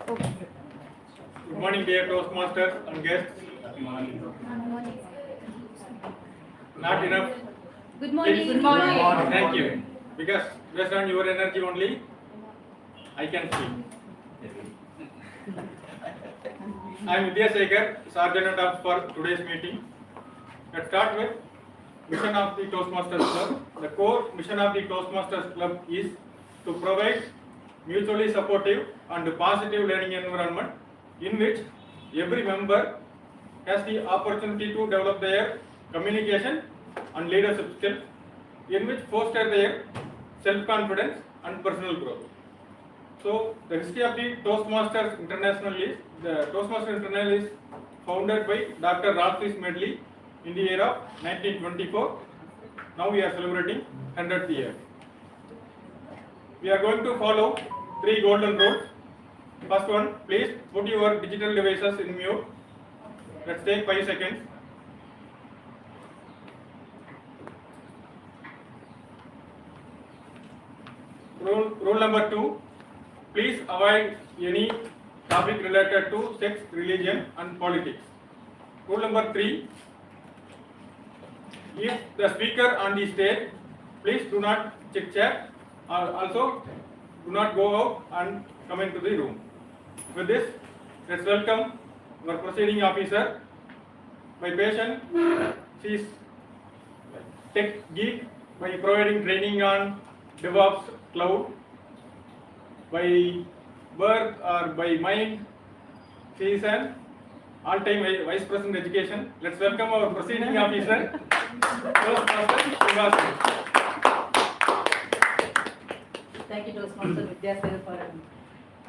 Good morning, dear Toastmasters and guests. Not enough. Good morning. Good morning. Thank you. Because based on your energy only, I can speak. I am Vidyasekhar, Sergeant for today's meeting. Let's start with mission of the Toastmasters Club. The core mission of the Toastmasters Club is to provide mutually supportive and positive learning environment in which every member has the opportunity to develop their communication and leadership skills, in which foster their self-confidence and personal growth. So, the history of the Toastmasters International is, the Toastmasters International is founded by Dr. Ralph Medley in the year of 1924. Now we are celebrating 100th year. We are going to follow 3 golden rules. First one, please put your digital devices in mute. Let's take 5 seconds. Rule number 2, please avoid any topic related to sex, religion and politics. Rule number 3, if the speaker on the stage, please do not chit chat. Also, do not go out and come into the room. With this, let's welcome our proceeding officer. My patient, she is tech geek by providing training on DevOps cloud. By birth or by mind, she is an all-time vice president education. Let's welcome our proceeding officer, Toastmaster. Thank you, Toastmaster Vidyasekhar, for a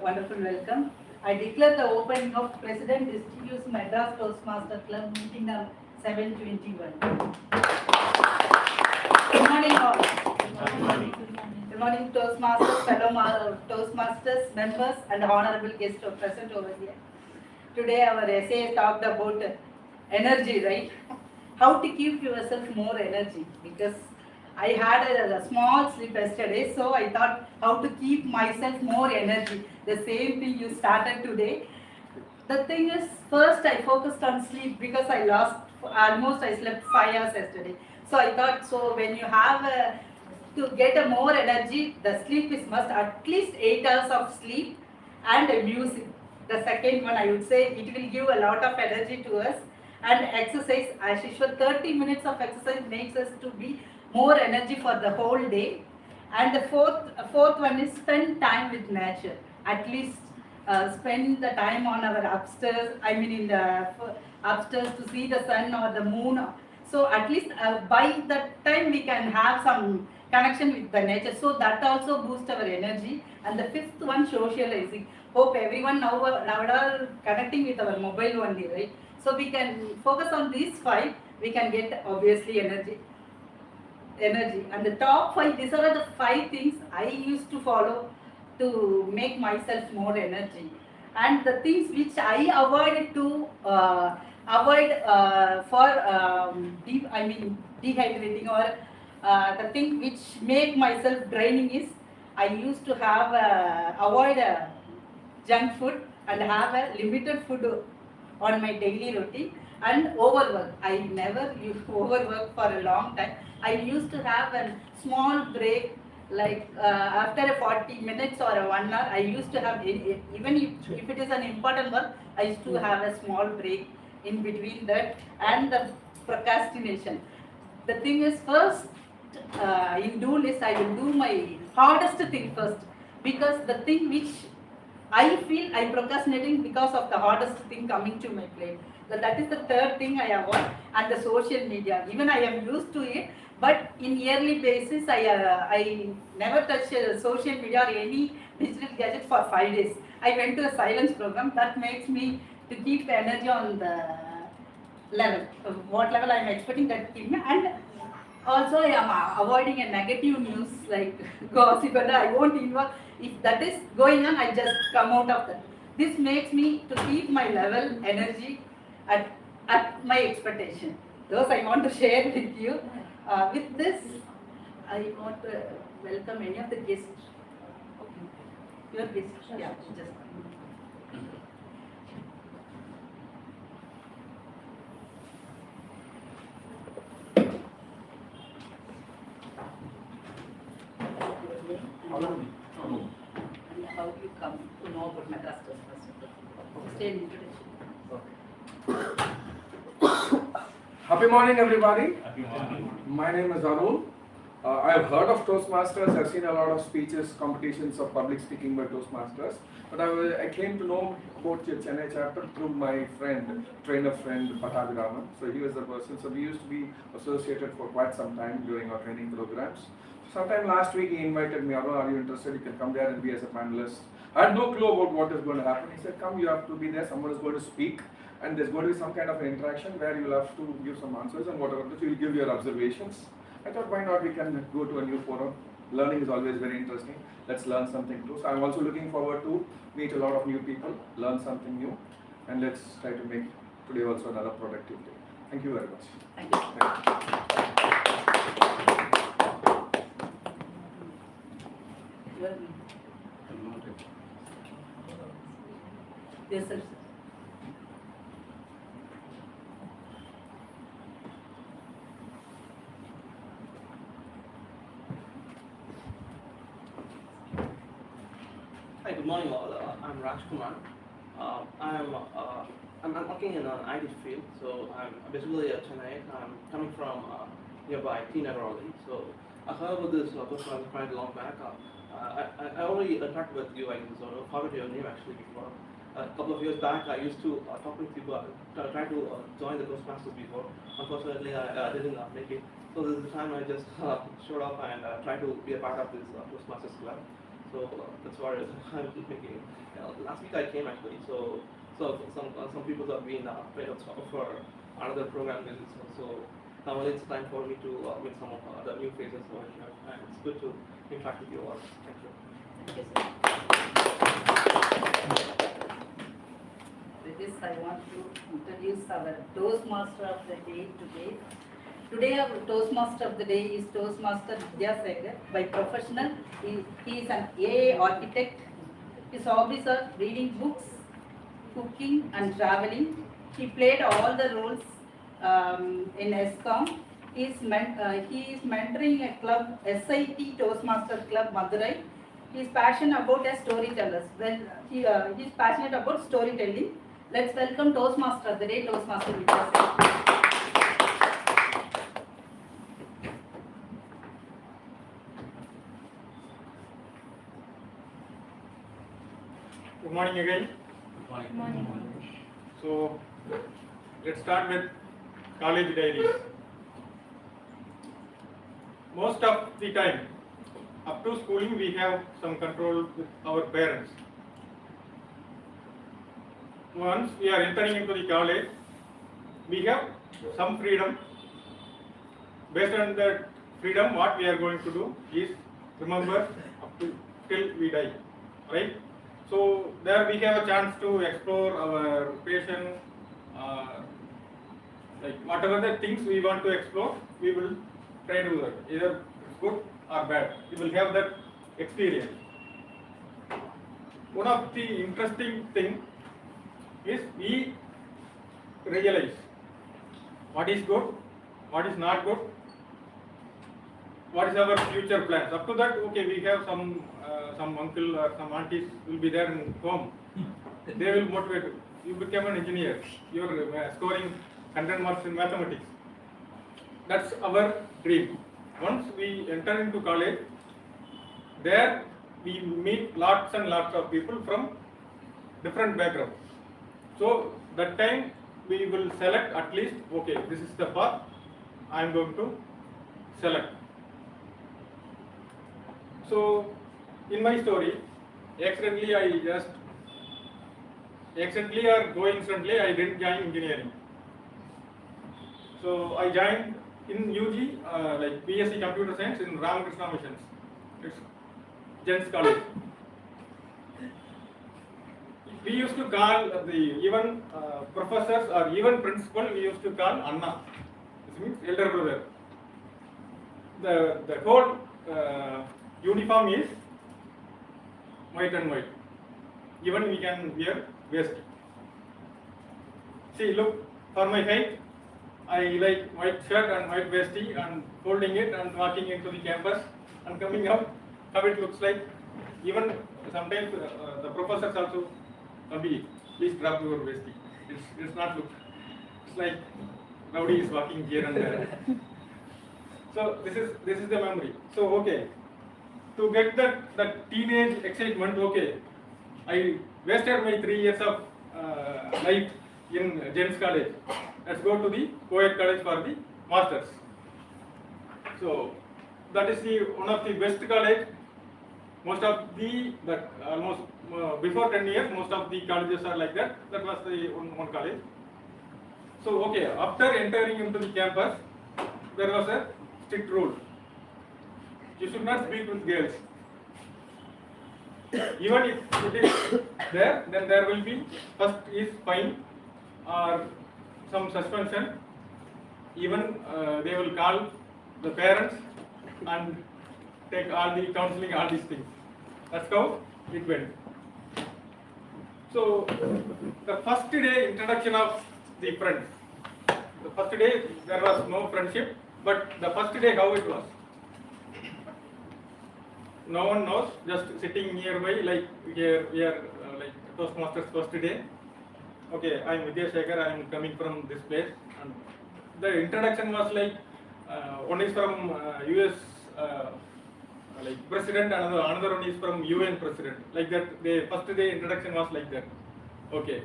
wonderful welcome. I declare the opening of President Distinguished Madras Toastmasters Club meeting number 721. Good morning, all. Good morning, Toastmasters, fellow Toastmasters, members, and honorable guests are present over here. Today, our essay talked about energy, right? How to keep yourself more energy, because I had a small sleep yesterday, so I thought how to keep myself more energy. The same thing you started today. The thing is, first I focused on sleep because I slept 5 hours yesterday. So I thought, so when you have to get a more energy, the sleep is must, at least 8 hours of sleep and music. The second one, I would say, it will give a lot of energy to us. And exercise, as usual, 30 minutes of exercise makes us to be more energy for the whole day. And the fourth one is spend time with nature. At least spend the time on our upstairs, in the upstairs to see the sun or the moon. So at least by that time we can have some connection with the nature. So that also boosts our energy. And the fifth one, socializing. Hope everyone now are connecting with our mobile only, right? So we can focus on these 5. We can get obviously energy. And the top 5, these are the 5 things I used to follow to make myself more energy. And the things which I avoided to dehydrating, or the thing which make myself draining is I used to have avoid junk food and have a limited food on my daily routine. And overwork, I never used to overwork for a long time. I used to have a small break, like after 40 minutes or 1 hour, I used to have, even if it is an important work, I used to have a small break in between that. And the procrastination. The thing is, first, in do list, I will do my hardest thing first, because the thing which I feel I'm procrastinating because of the hardest thing coming to my plate. That is the third thing I avoid. And the social media, even I am used to it, but in yearly basis, I never touch social media or any digital gadget for 5 days. I went to a silence program that makes me to keep energy on the level. What level I am expecting, that keep me. And also I am avoiding a negative news like gossip, and I won't involve. If that is going on, I just come out of that. This makes me to keep my level energy at my expectation. Those I want to share with you. With this, I want to welcome any of the guests. Your guests, yeah, just. And how you come to know about Madras Toastmasters? Just an introduction. Happy morning, everybody. My name is Arul. I have heard of Toastmasters. I've seen a lot of speeches, competitions of public speaking by Toastmasters. But I came to know about your Chennai chapter through my friend, trainer friend, Pathabhiraman. So he was the person. So we used to be associated for quite some time during our training programs. Sometime last week he invited me, Arul, are you interested? You can come there and be as a panelist. I had no clue about what is going to happen. He said, come, you have to be there. Someone is going to speak. And there's going to be some kind of an interaction where you'll have to give some answers and whatever, you'll give your observations. I thought, why not, we can go to a new forum. Learning is always very interesting. Let's learn something too. So I'm also looking forward to meet a lot of new people, learn something new, and let's try to make today also another productive day. Thank you very much. Thank you. Yes, sir. Hi, good morning all. I'm Rajkumar. I'm working in an IT field, so I'm basically a Chennai. I'm coming from nearby T Nagaroli. So I heard about this person quite a long back. I already interacted with you, I sort of forgot your name actually before. A couple of years back, I used to talk with people, try to join the Toastmasters before. Unfortunately, I didn't make it. So this is the time I just showed up and tried to be a part of this Toastmasters club. So that's what I'm thinking. Last week I came actually. So some people have been paid up for another program visits. So now it's time for me to meet some of the new faces over here, and it's good to interact with you all. Thank you. Thank you, sir. With this, I want to introduce our Toastmaster of the day today. Today, our Toastmaster of the day is Toastmaster Vidyasekhar. By professional, he is an AA architect. His hobbies are reading books, cooking, and traveling. He played all the roles in ESCOM. He is mentoring a club, SIT Toastmaster Club, Madurai. He is passionate about a storyteller. Well, he is passionate about storytelling. Let's welcome Toastmaster of the day, Toastmaster Vidyasekhar. Good morning again. Good morning. So let's start with college diaries. Most of the time, up to schooling, we have some control with our parents. Once we are entering into the college, we have some freedom. Based on that freedom, what we are going to do is remember up to till we die, right? So there we have a chance to explore our passion, like whatever the things we want to explore, we will try to do that. Either it's good or bad. We will have that experience. One of the interesting thing is we realize what is good, what is not good, what is our future plans. Up to that, okay, we have some uncle or some aunties will be there in home. They will motivate you. You become an engineer. You are scoring 100 marks in mathematics. That's our dream. Once we enter into college, there we meet lots and lots of people from different backgrounds. So that time we will select at least, okay, this is the path I am going to select. So in my story, accidentally or coincidentally, I didn't join engineering. So I joined in UG, like BSc Computer Science in Ramakrishna Missions. It's Gents College. We used to call even professors or even principal, we used to call Anna. This means elder brother. The whole uniform is white and white. Even we can wear vest. See, look, for my height, I like white shirt and white vesty and folding it and walking into the campus and coming out, how it looks like. even sometimes the professors also, Abhi, please drop your vesting. It's not look. It's like nobody is walking here and there. So this is the memory. So okay, to get that teenage excitement, okay, I wasted my 3 years of life in Gents College. Let's go to the co-ed college for the masters. So that is the one of the best college. Most of the almost before 10 years, most of the colleges are like that. That was the one college. So okay, after entering into the campus, there was a strict rule. You should not speak with girls. Even if it is there, then there will be first is fine or some suspension. Even they will call the parents and take all the counseling, all these things. That's how it went. So the first day introduction of the friends. The first day there was no friendship, but the first day how it was. No one knows, just sitting nearby, like here we are like Toastmasters first day. Okay, I am Vidya Shekhar, I am coming from this place. And the introduction was like, one is from US like president, another one is from UN president. Like that, the first day introduction was like that. Okay.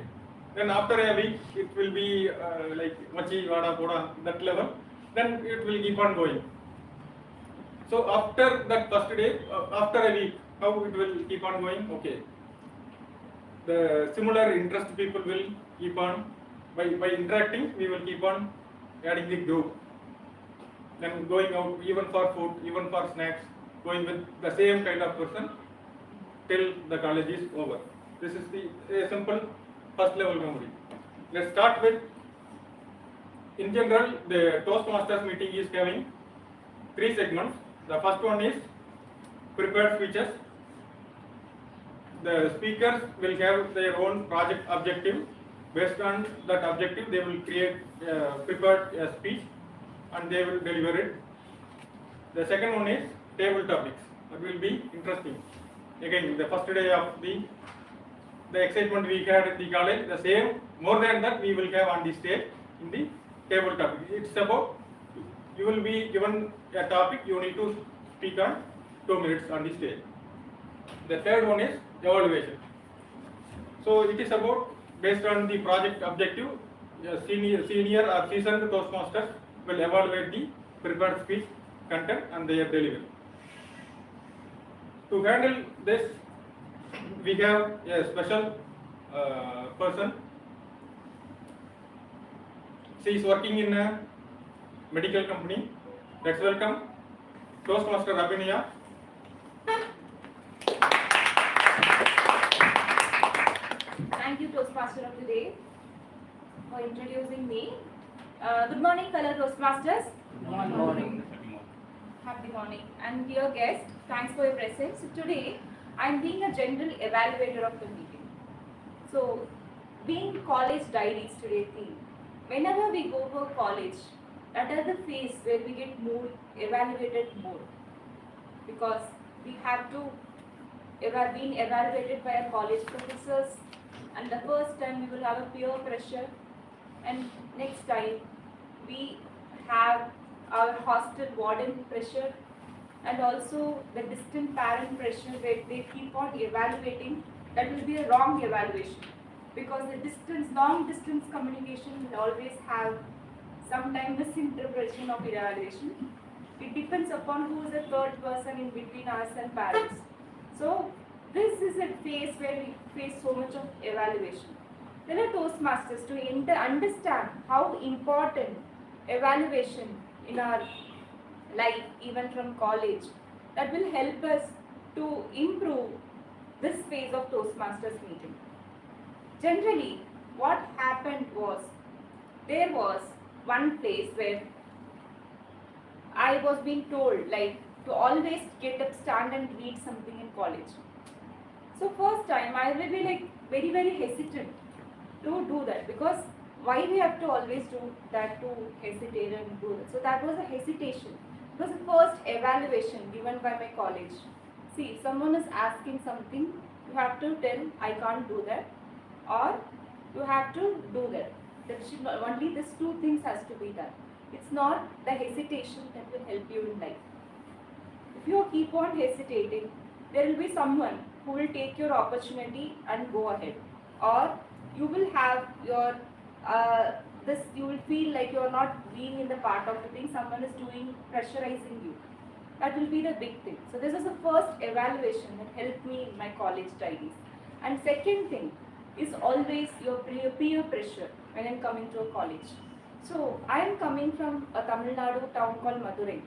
Then after a week, it will be like Machi, Vada, Poda, that level. Then it will keep on going. So after that first day, after a week, how it will keep on going? Okay. The similar interest people will keep on, by interacting, we will keep on adding the group. Then going out even for food, even for snacks, going with the same kind of person till the college is over. This is the simple first level memory. Let's start with, in general, the Toastmasters meeting is having 3 segments. The first one is prepared speeches. The speakers will have their own project objective. Based on that objective, they will create prepared speech and they will deliver it. The second one is table topics. That will be interesting. Again, the first day of the excitement we had at the college, the same, more than that we will have on the stage in the table topic. It's about, you will be given a topic, you need to speak on 2 minutes on the stage. The third one is evaluation. So it is about, based on the project objective, senior or seasoned Toastmasters will evaluate the prepared speech content and their delivery. To handle this, we have a special person. She is working in a medical company. Let's welcome Toastmaster Abhinaya. Thank you, Toastmaster of the Day, for introducing me. Good morning, fellow Toastmasters. Good morning. Happy morning. And dear guest, thanks for your presence. So today, I am being a general evaluator of the meeting. So, being college diaries today theme. Whenever we go for college, that is the phase where we get more evaluated more, because we have to being evaluated by our college professors, and the first time we will have a peer pressure, and next time we have our hostel warden pressure, and also the distant parent pressure where they keep on evaluating. That will be a wrong evaluation, because the long distance communication will always have sometimes misinterpretation of evaluation. It depends upon who is the third person in between us and parents. So this is a phase where we face so much of evaluation. Then a Toastmasters, to understand how important evaluation in our life, even from college, that will help us to improve this phase of Toastmasters meeting. Generally, what happened was, there was one place where I was being told like to always get up, stand and read something in college. So first time I will be like very hesitant to do that, because why we have to always do that, to hesitate and do that. So that was a hesitation. It was the first evaluation given by my college. See, if someone is asking something, you have to tell, I can't do that, or you have to do that. Only these two things has to be done. It's not the hesitation that will help you in life. If you keep on hesitating, there will be someone who will take your opportunity and go ahead, or you will have your you will feel like you are not being in the part of the thing. Someone is doing pressurizing you. That will be the big thing. So this is the first evaluation that helped me in my college diaries. And second thing is always your peer pressure when I'm coming to a college. So I am coming from a Tamil Nadu town called Madurai.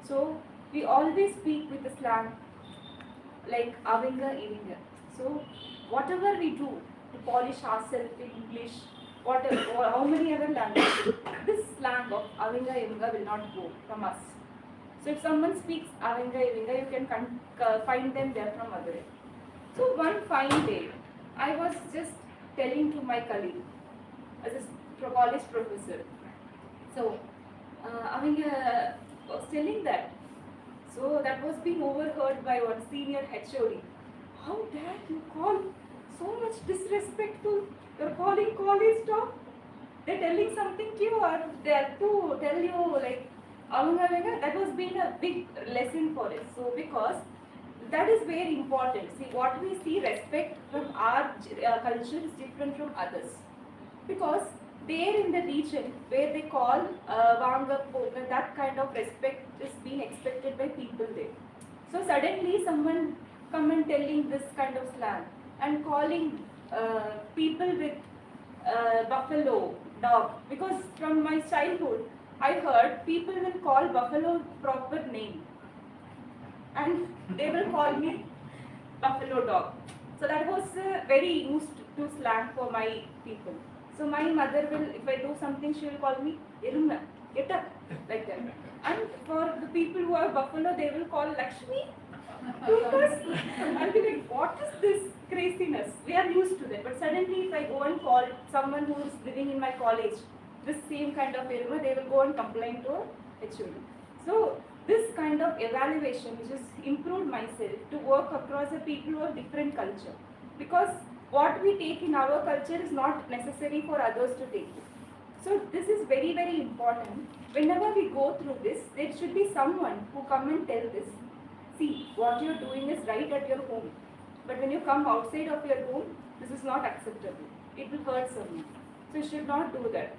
So we always speak with the slang like avinga ivinga. So whatever we do to polish ourselves in English, whatever, or how many other languages, this slang of avinga ivinga will not go from us. So if someone speaks avinga ivinga, you can find them there from Madurai. So one fine day, I was just telling to my colleague, as a college professor. So avinga was telling that. So that was being overheard by one senior HOD. How dare you call so much disrespectful? You're calling college talk. They're telling something to you, or they're to tell you like that was being a big lesson for us. So because that is very important. See, what we see respect from our culture is different from others. Because there in the region where they call Vanga Poga, that kind of respect is being expected by people there. So suddenly someone come and telling this kind of slang and calling people with buffalo, dog. Because from my childhood, I heard people will call buffalo proper name. And they will call me buffalo dog. So that was very used to slang for my people. So my mother will, if I do something, she will call me Irunna, get up, like that. And for the people who are buffalo, they will call Lakshmi. I'll be like, what is this craziness? We are used to that. But suddenly if I go and call someone who is living in my college, this same kind of Irunna, they will go and complain to a HOD. So this kind of evaluation which has improved myself to work across the people who have different culture. Because what we take in our culture is not necessary for others to take it. So this is very, very important. Whenever we go through this, there should be someone who come and tell this. See, what you're doing is right at your home. But when you come outside of your home, this is not acceptable. It will hurt someone. So you should not do that.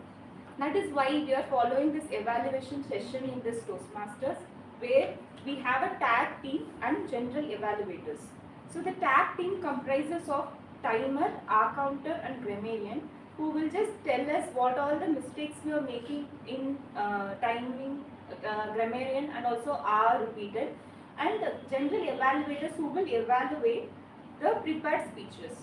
That is why we are following this evaluation session in this Toastmasters, where we have a tag team and general evaluators. So the tag team comprises of timer, counter and grammarian, who will just tell us what all the mistakes we are making in timing, grammarian and also are repeated, and general evaluators who will evaluate the prepared speeches.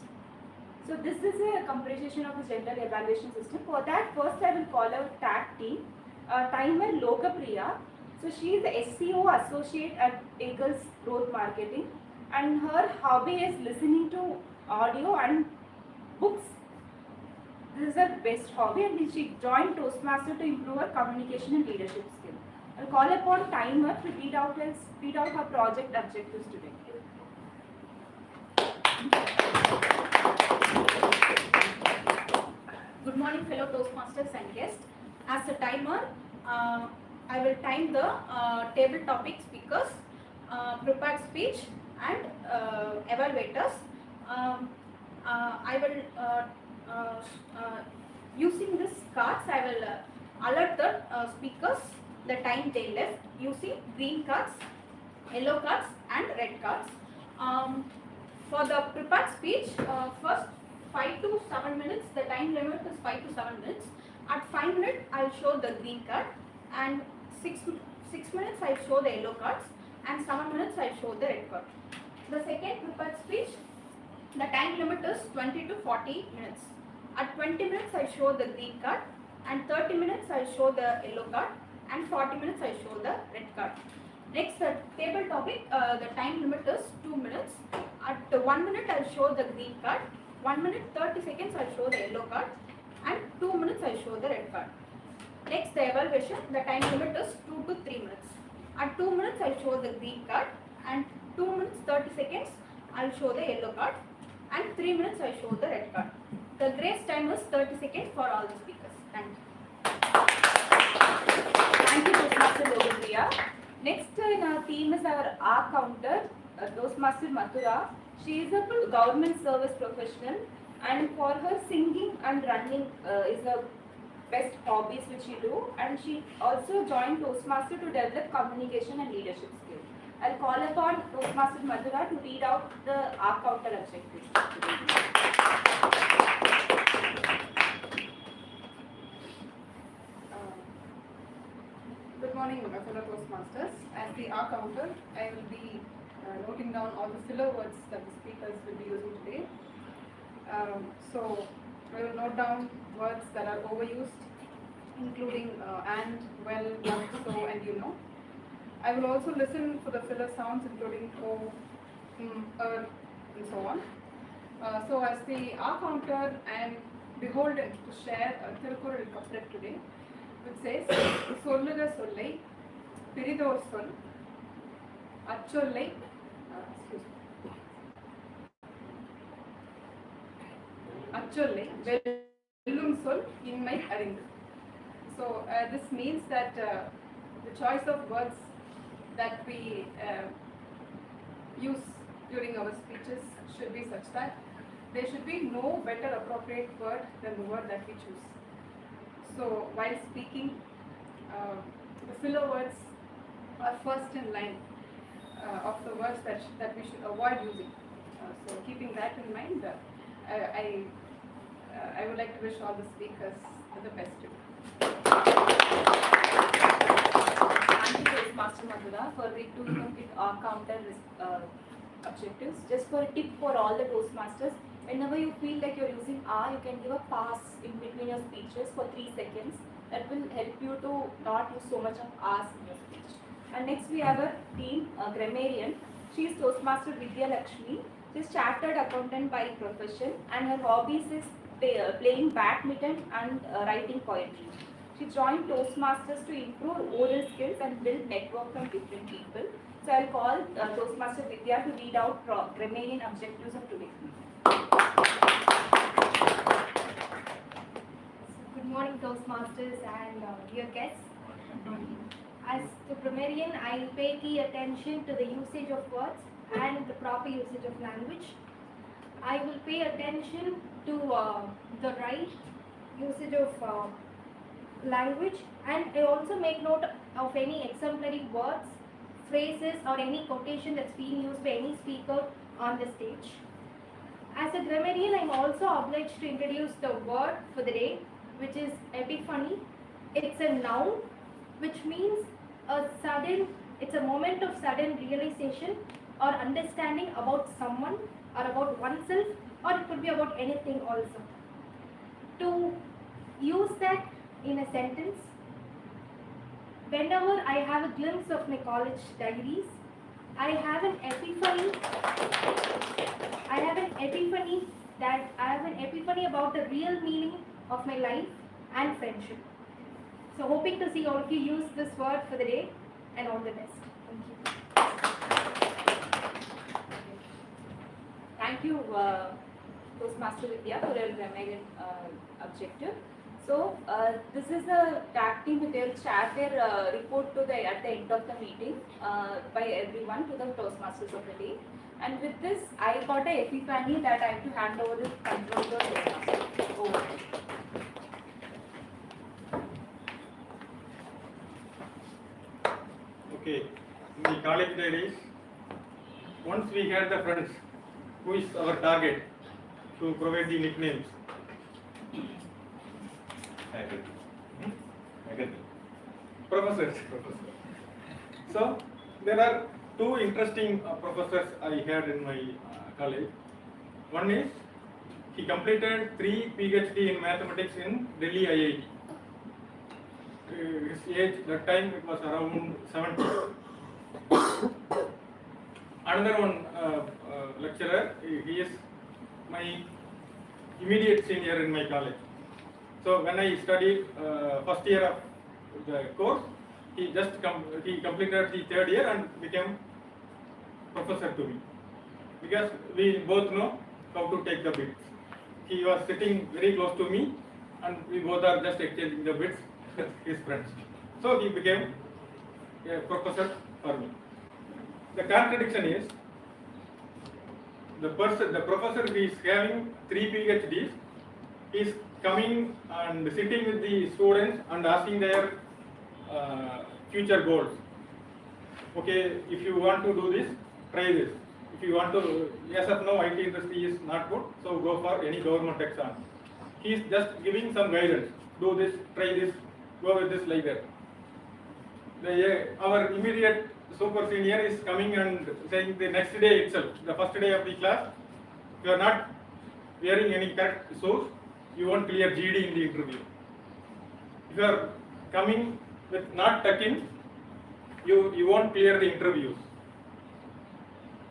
So this is a comprehension of the general evaluation system. For that, first I will call out tag team. Timer Lokapriya. So she is the SEO associate at Eagles Growth Marketing, and her hobby is listening to audio and books. This is her best hobby, and she joined Toastmaster to improve her communication and leadership skill. I'll call upon Timer to read out her project objectives today. Good morning, fellow Toastmasters and guests. As a timer, I will time the table topic speakers, prepared speech and evaluators. I will, using these cards, I will alert the speakers the time they left using green cards, yellow cards and red cards. For the prepared speech, first 5 to 7 minutes, the time limit is 5 to 7 minutes. At 5 minutes, I will show the green card, and 6 minutes I will show the yellow cards, and 7 minutes I will show the red card. The second prepared speech, the time limit is 20 to 40 minutes. At 20 minutes I will show the green card, and 30 minutes I will show the yellow card, and 40 minutes I will show the red card. Next, the table topic, the time limit is 2 minutes. At 1 minute I will show the green card, 1 minute 30 seconds I will show the yellow card, and 2 minutes I will show the red card. Next, the evaluation, the time limit is 2 to 3 minutes. At 2 minutes I will show the green card, and 2 minutes 30 seconds I'll show the yellow card, and 3 minutes I show the red card. The grace time is 30 seconds for all the speakers. Thank you. Thank you, Toastmaster Logopriya. Next in our team is our R counter, Toastmaster Mathura. She is a government service professional, and for her singing and running is her best hobbies which she do, and she also joined Toastmaster to develop communication and leadership skills. I'll call upon Toastmaster Mathura to read out the R counter objectives. Good morning, fellow Toastmasters. As the R counter, I will be noting down all the filler words that the speakers will be using today. So, I will note down words that are overused, including and, well, but, so, and you know. I will also listen for the filler sounds, including oh, and so on. So, as the R counter, I am beholden to share a Tirukkural couplet today, which says, சொல்லுக சொல்லை பிரிதோர் சொல் அச்சொல்லை அச்சொல்லை வெல்லும் சொல் இன்மை அறிந்து. So this means that the choice of words that we use during our speeches should be such that there should be no better appropriate word than the word that we choose. So while speaking, the filler words are first in line of the words that we should avoid using. So keeping that in mind, I would like to wish all the speakers the best too. Thank you, Toastmaster Mathura, for the 2 minute R counter objectives. Just for a tip for all the Toastmasters, whenever you feel like you're using R, you can give a pass in between your speeches for 3 seconds. That will help you to not use so much of R's in your speech. And next we have a team, a grammarian. She is Toastmaster Vidya Lakshmi. She is chartered accountant by profession, and her hobbies is playing badminton and writing poetry. She joined Toastmasters to improve oral skills and build network from different people. So I'll call Toastmaster Vidya to read out grammarian objectives of today's meeting. Good morning, Toastmasters and dear guests. As the grammarian, I pay key attention to the usage of words and the proper usage of language. I will pay attention to the right usage of language, and I also make note of any exemplary words, phrases, or any quotation that's being used by any speaker on the stage. As a grammarian, I'm also obliged to introduce the word for the day, which is epiphany. It's a noun, which means it's a moment of sudden realization or understanding about someone or about oneself, or it could be about anything also. To use that in a sentence, whenever I have a glimpse of my college diaries, I have an epiphany about the real meaning of my life and friendship. So hoping to see all of you use this word for the day, and all the best. Thank you. Thank you, Toastmaster Vidya, for your grammarian objective. So this is a tag team who will share their report at the end of the meeting by everyone to the Toastmasters of the day. And with this, I got a epiphany that I have to hand over this control to the Toastmaster. Over. Okay, in the college days, once we had the friends, who is our target to provide the nicknames? Professors. So there are 2 interesting professors I had in my college. One is he completed 3 PhD in mathematics in Delhi IIT. His age that time it was around 70. Another one lecturer, he is my immediate senior in my college. So when I studied first year of the course, he completed the 3rd year and became professor to me, because we both know how to take the bits. He was sitting very close to me, and we both are just exchanging the bits with his friends. So he became a professor for me. The contradiction is, the professor who is having 3 PhDs is coming and sitting with the students and asking their future goals. Okay, if you want to do this, try this. If you want to, yes or no, IT industry is not good, so go for any government exam. He is just giving some guidance. Do this, try this, go with this, like that. Our immediate super senior is coming and saying the next day itself, the first day of the class, if you are not wearing any correct shoes, you won't clear GD in the interview. If you are coming with not tuck-in, you won't clear the interviews.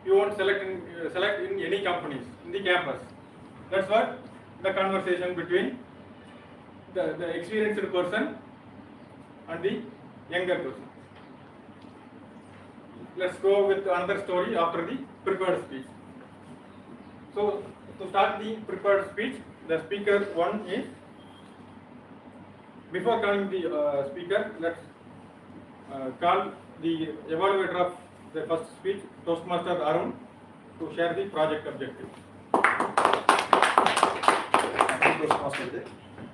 You won't select in any companies in the campus. That's what the conversation between the experienced person and the younger person. Let's go with another story after the prepared speech. So to start the prepared speech, the speaker 1 is, before calling the speaker, let's call the evaluator of the first speech, Toastmaster Arun, to share the project objective. Thank you, Toastmaster.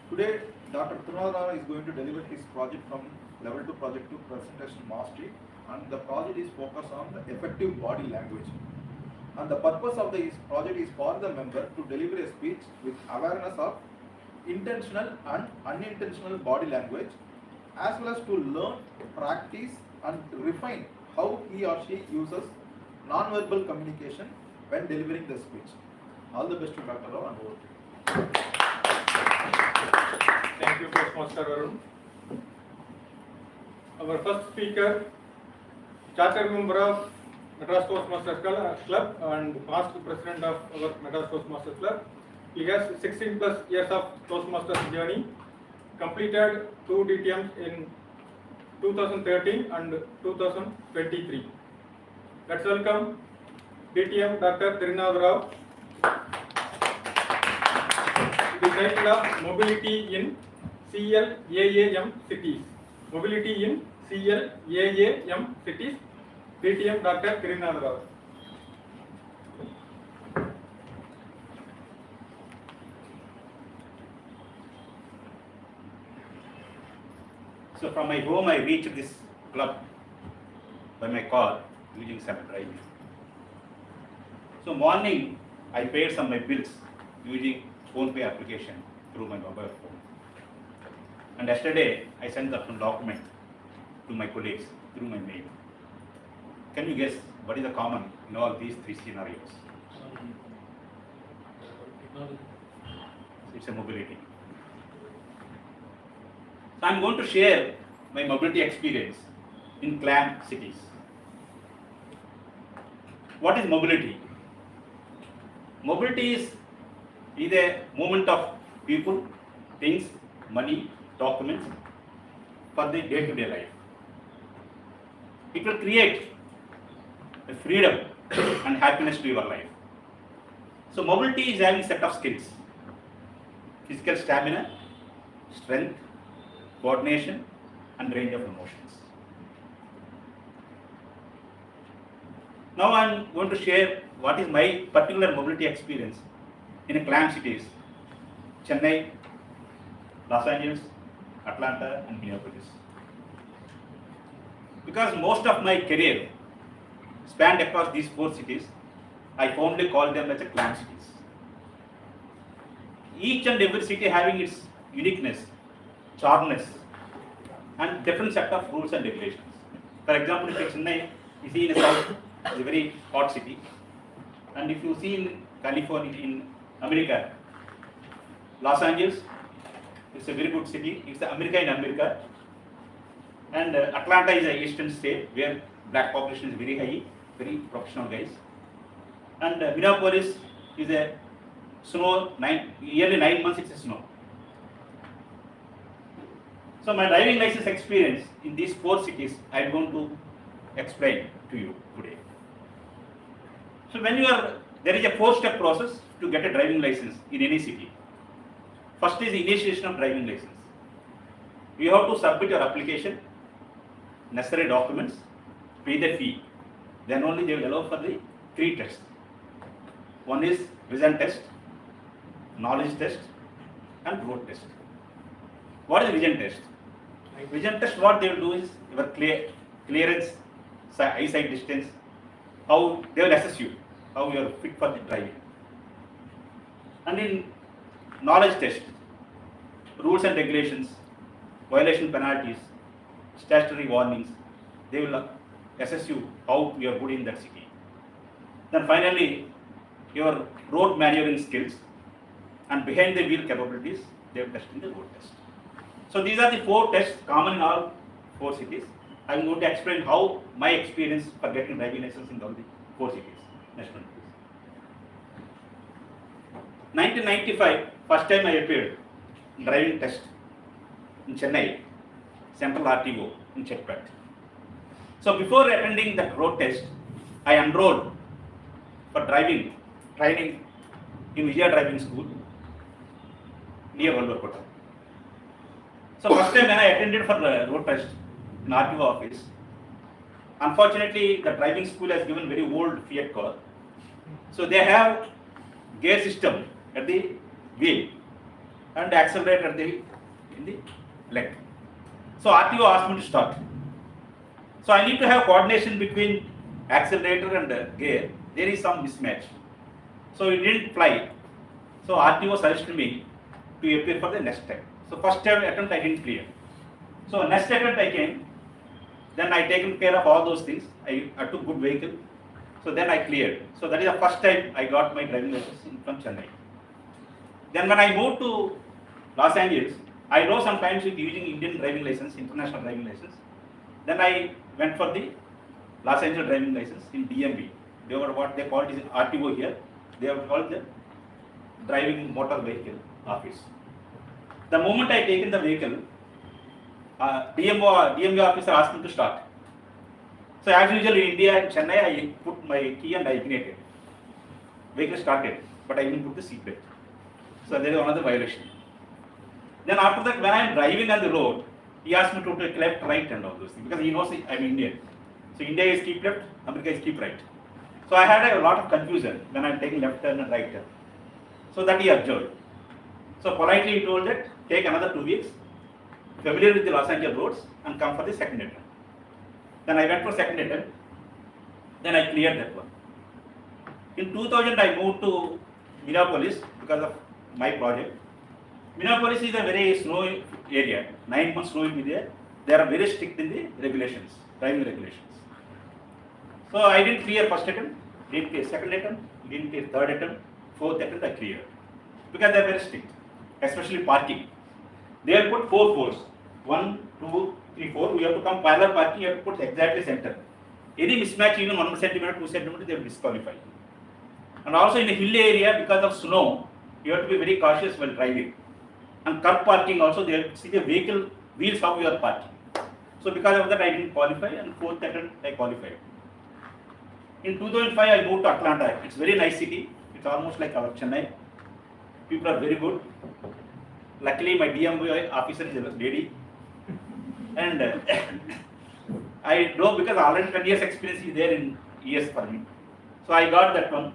Today, Dr. Trunadara is going to deliver his project from level 2 project to presentation mastery, and the project is focused on the effective body language. And the purpose of this project is for the member to deliver a speech with awareness of intentional and unintentional body language, as well as to learn, practice and refine how he or she uses non-verbal communication when delivering the speech. All the best to Dr. Rao and over to you. Thank you, Toastmaster Arun. Our first speaker, charter member of Madras Toastmasters Club and past president of our Madras Toastmasters Club. He has 16 plus years of Toastmasters journey, completed 2 DTMs in 2013 and 2023. Let's welcome DTM Dr. Trinad Rao. The title of Mobility in CLAAM Cities. Mobility in CLAAM Cities. DTM Dr. Trinad Rao. So from my home I reached this club by my car using some driving. So morning I paid some of my bills using PhonePe application through my mobile phone. And yesterday I sent some document to my colleagues through my mail. Can you guess what is the common in all these 3 scenarios? It's a mobility. So I'm going to share my mobility experience in CLAM cities. What is mobility? Mobility is a movement of people, things, money, documents for the day-to-day life. It will create a freedom and happiness to your life. So mobility is having a set of skills: physical stamina, strength, coordination and range of emotions. Now I am going to share what is my particular mobility experience in a CLAM cities: Chennai, Los Angeles, Atlanta and Minneapolis. Because most of my career spanned across these 4 cities, I fondly call them as a CLAM cities. Each and every city having its uniqueness, charmness and different set of rules and regulations. For example, if Chennai, you see in the south, it's a very hot city. And if you see in California, in America, Los Angeles, it's a very good city. It's the America in America. And Atlanta is an eastern state where black population is very high, very professional guys. And Minneapolis is a snow, yearly 9 months it's a snow. So my driving license experience in these 4 cities I am going to explain to you today. So when there is a 4-step process to get a driving license in any city. First is initiation of driving license. You have to submit your application, necessary documents, pay the fee. Then only they will allow for the 3 tests. One is vision test, knowledge test, and road test. What is vision test? Vision test, what they will do is your clearance, eyesight distance, how they will assess you, how you are fit for the driving. And in knowledge test, rules and regulations, violation penalties, statutory warnings, they will assess you how you are good in that city. Then finally, your road maneuvering skills and behind the wheel capabilities, they will test in the road test. So these are the 4 tests common in all 4 cities. I am going to explain how my experience for getting driving license in all the 4 cities, national cities. 1995, first time I appeared driving test in Chennai, Central RTO in Checkpad. So before attending that road test, I enrolled for driving training in Vijaya Driving School near Valvarkota. So first time when I attended for the road test in RTO office, unfortunately the driving school has given very old Fiat car. So they have gear system at the wheel and accelerator in the leg. So RTO asked me to start. So I need to have coordination between accelerator and gear. There is some mismatch. So it didn't fly. So RTO suggested me to appear for the next time. So first time attempt I didn't clear. So next attempt I came. Then I taken care of all those things. I took good vehicle. So then I cleared. So that is the first time I got my driving license from Chennai. Then when I moved to Los Angeles, I drove sometimes with using Indian driving license, international driving license. Then I went for the Los Angeles driving license in DMV. They were what they called is RTO here. They were called the driving motor vehicle office. The moment I taken the vehicle, DMV officer asked me to start. So as usual in India and Chennai, I put my key and I ignited. Vehicle started, but I didn't put the seat belt. So there is another violation. Then after that, when I am driving on the road, he asked me to take left, right and all those things because he knows I am Indian. So India is keep left, America is keep right. So I had a lot of confusion when I am taking left turn and right turn. So that he observed. So politely he told that take another 2 weeks, familiar with the Los Angeles roads and come for the second attempt. Then I went for second attempt. Then I cleared that one. In 2000 I moved to Minneapolis because of my project. Minneapolis is a very snowy area. 9 months snow will be there. They are very strict in the regulations, driving regulations. So I didn't clear first attempt, didn't clear second attempt, didn't clear third attempt, fourth attempt I cleared. Because they are very strict, especially parking. They have put 4 poles. 1, 2, 3, 4. We have to come parallel parking, you have to put exactly center. Any mismatch, even 1 centimeter, 2 centimeter, they will disqualify. And also in a hill area, because of snow, you have to be very cautious while driving. And curb parking also, they have to see the vehicle wheels how you are parking. So because of that, I didn't qualify, and fourth attempt I qualified. In 2005, I moved to Atlanta. It's a very nice city. It's almost like our Chennai. People are very good. Luckily, my DMV officer is a lady. And I know because already 10 years experience is there in ES for me. So I got that one.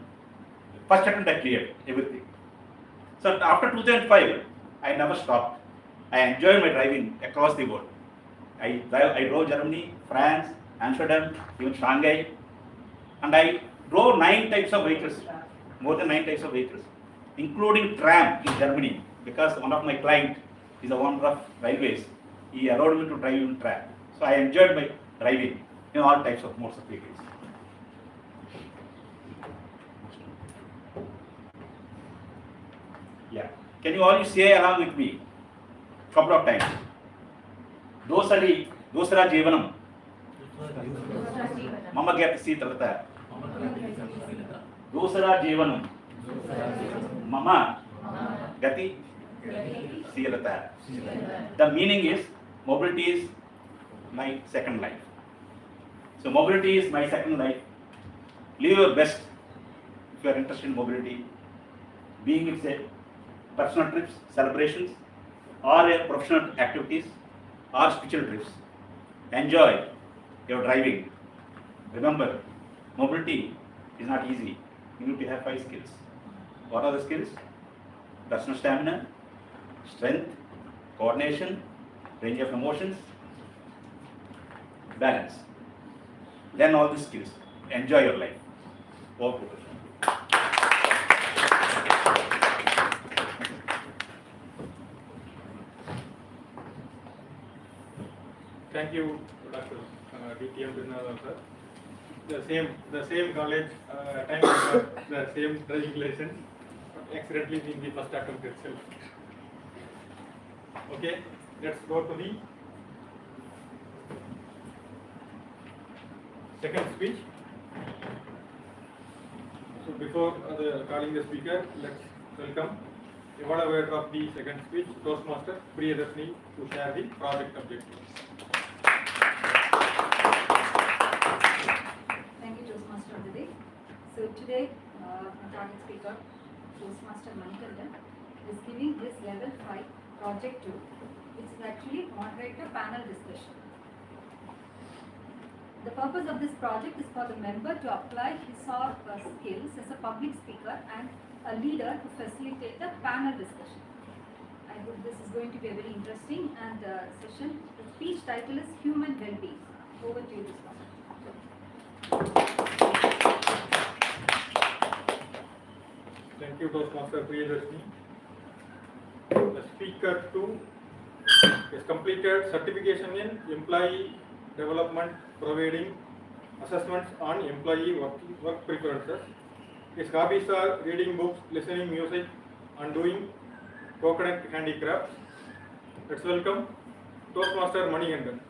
First attempt I cleared everything. So after 2005, I never stopped. I enjoyed my driving across the world. I drove Germany, France, Amsterdam, even Shanghai. And I drove 9 types of vehicles, more than 9 types of vehicles, including tram in Germany, because one of my clients is a owner of railways. He allowed me to drive in tram. So I enjoyed my driving in all types of modes of vehicles. Yeah. Can you all say along with me couple of times? Dosara Jeevanam. Mama get see talata. Dosara Jeevanam. Mama Gati Siyalata. The meaning is mobility is my second life. So mobility is my second life. Live your best if you are interested in mobility, being it's a personal trips, celebrations, or a professional activities, or spiritual trips. Enjoy your driving. Remember, mobility is not easy. You need to have 5 skills. What are the skills? Personal stamina, strength, coordination, range of emotions, balance. Learn all these skills. Enjoy your life. Okay. Thank you, Dr. DTM Dinnaran sir. The same college time I got the same driving license, accidentally in the first attempt itself. Okay, let's go to the second speech. So before calling the speaker, let's welcome the moderator of the second speech, Toastmaster Priyadarshini, to share the project objectives. Thank you, Toastmaster of the day. So today, our target speaker, Toastmaster Manikandan, is giving his level 5 project 2, which is actually moderator panel discussion. The purpose of this project is for the member to apply his or her skills as a public speaker and a leader to facilitate the panel discussion. I hope this is going to be a very interesting and session. The speech title is Human Well-Being. Over to you, Toastmaster. Thank you, Toastmaster Priyadarshini. The speaker 2 has completed certification in employee development, providing assessments on employee work preferences. His hobbies are reading books, listening music, and doing coconut handicrafts. Let's welcome Toastmaster Manikandan.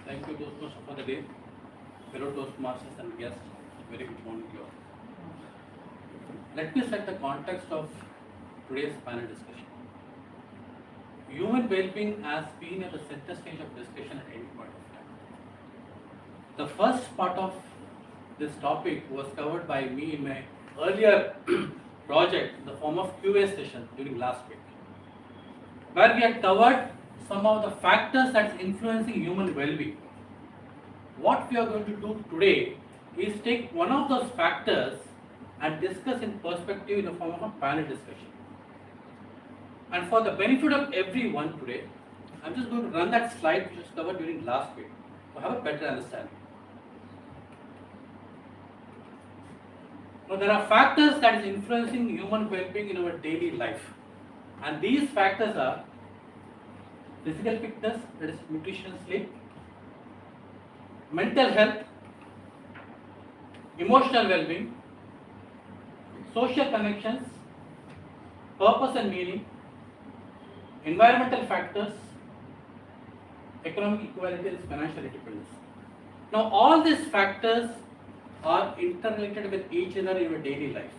Thank you, Toastmaster, for the day. Fellow Toastmasters and guests, very good morning to you all. Let me set the context of today's panel discussion. Human well-being has been at the center stage of discussion at any point of time. The first part of this topic was covered by me in my earlier project in the form of QA session during last week, where we had covered some of the factors that's influencing human well-being. What we are going to do today is take one of those factors and discuss in perspective in the form of a panel discussion. And for the benefit of everyone today, I'm just going to run that slide which was covered during last week to have a better understanding. Now, there are factors that is influencing human well-being in our daily life, and these factors are physical fitness, that is nutrition, sleep, mental health, emotional well-being, social connections, purpose and meaning, environmental factors, economic equality, and financial independence. Now, all these factors are interrelated with each other in your daily life.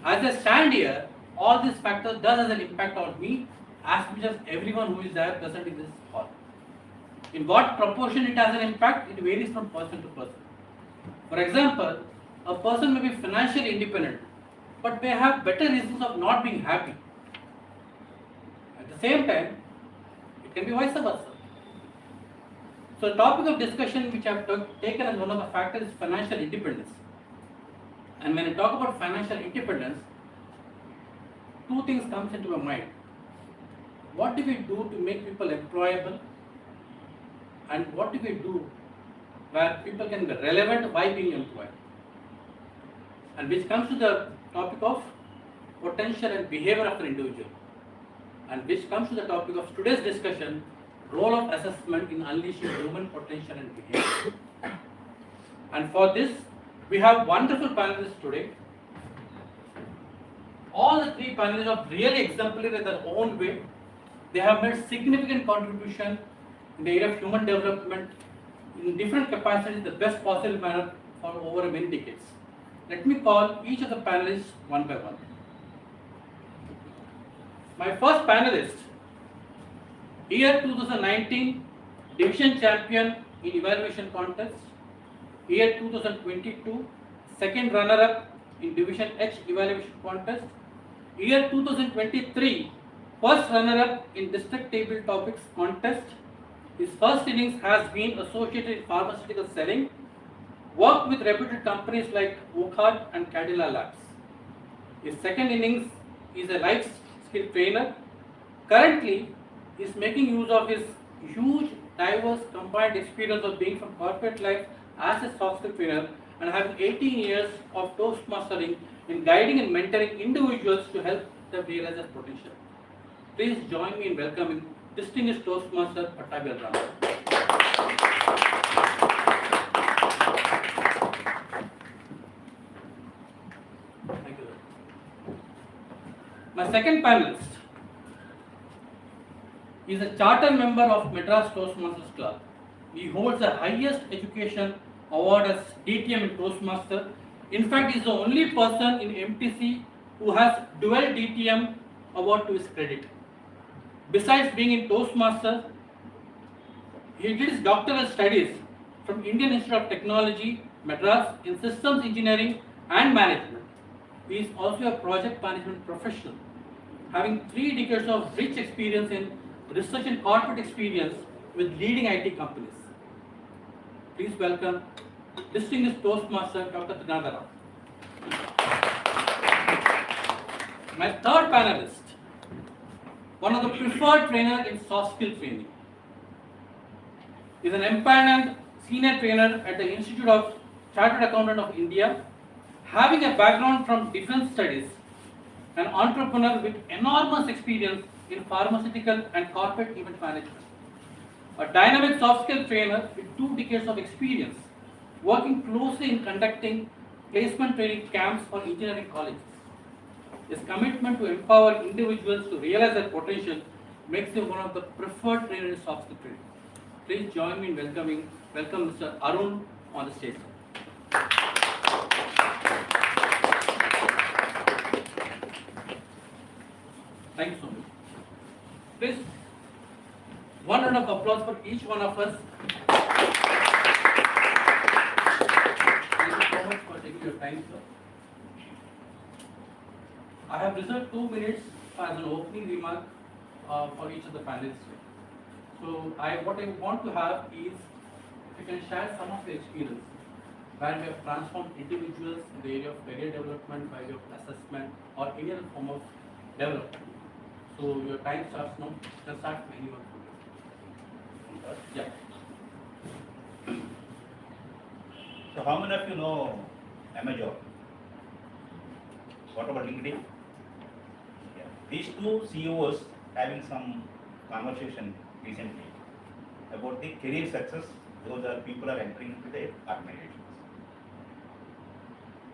As I stand here, all these factors does has an impact on me as much as everyone who is there present in this hall. In what proportion it has an impact, it varies from person to person. For example, a person may be financially independent, but may have better reasons of not being happy. At the same time, it can be vice versa. So the topic of discussion which I have taken as one of the factors is financial independence. And when I talk about financial independence, two things comes into my mind. What do we do to make people employable? And what do we do where people can be relevant by being employed? And which comes to the topic of potential and behavior of an individual. And which comes to the topic of today's discussion, role of assessment in unleashing human potential and behavior. And for this, we have wonderful panelists today. All the three panelists are really exemplary in their own way. They have made significant contribution in the area of human development in different capacities in the best possible manner for over many decades. Let me call each of the panelists one by one. My first panelist, year 2019 division champion in evaluation contest, year 2022 second runner-up in division H evaluation contest, year 2023 first runner-up in district table topics contest. His first innings has been associated in pharmaceutical selling, worked with reputed companies like Wokhart and Cadila Labs. His second innings is a life skill trainer. Currently, he is making use of his huge, diverse, combined experience of being from corporate life as a soft skill trainer and having 18 years of Toastmastering in guiding and mentoring individuals to help them realize their potential. Please join me in welcoming distinguished Toastmaster Pattabhi Rama. Thank you. My second panelist is a charter member of Madras Toastmasters Club. He holds the highest education award as DTM in Toastmaster. In fact, he is the only person in MTC who has dual DTM award to his credit. Besides being in Toastmasters, he did his doctoral studies from Indian Institute of Technology, Madras, in Systems Engineering and Management. He is also a project management professional, having 3 decades of rich experience in research and corporate experience with leading IT companies. Please welcome distinguished Toastmaster Dr. Trinadha Rao. My third panelist, one of the preferred trainer in soft skill training, is an empaneled senior trainer at the Institute of Chartered Accountant of India, having a background from defense studies, an entrepreneur with enormous experience in pharmaceutical and corporate event management, a dynamic soft skill trainer with 2 decades of experience, working closely in conducting placement training camps for engineering colleges. His commitment to empower individuals to realize their potential makes him one of the preferred trainers in soft skill training. Please join me in welcome Mr. Arun on the stage. Thank you so much. Please, one round of applause for each one of us. Thank you so much for taking your time, sir. I have reserved 2 minutes as an opening remark for each of the panelists. So, what I want to have is, if you can share some of your experience where we have transformed individuals in the area of career development, by way of assessment, or any other form of development. So, your time starts now. You can start from anyone. Yeah. So how many of you know Amazon? What about LinkedIn? Yeah. These 2 CEOs having some conversation recently about the career success those are people are entering into their organizations.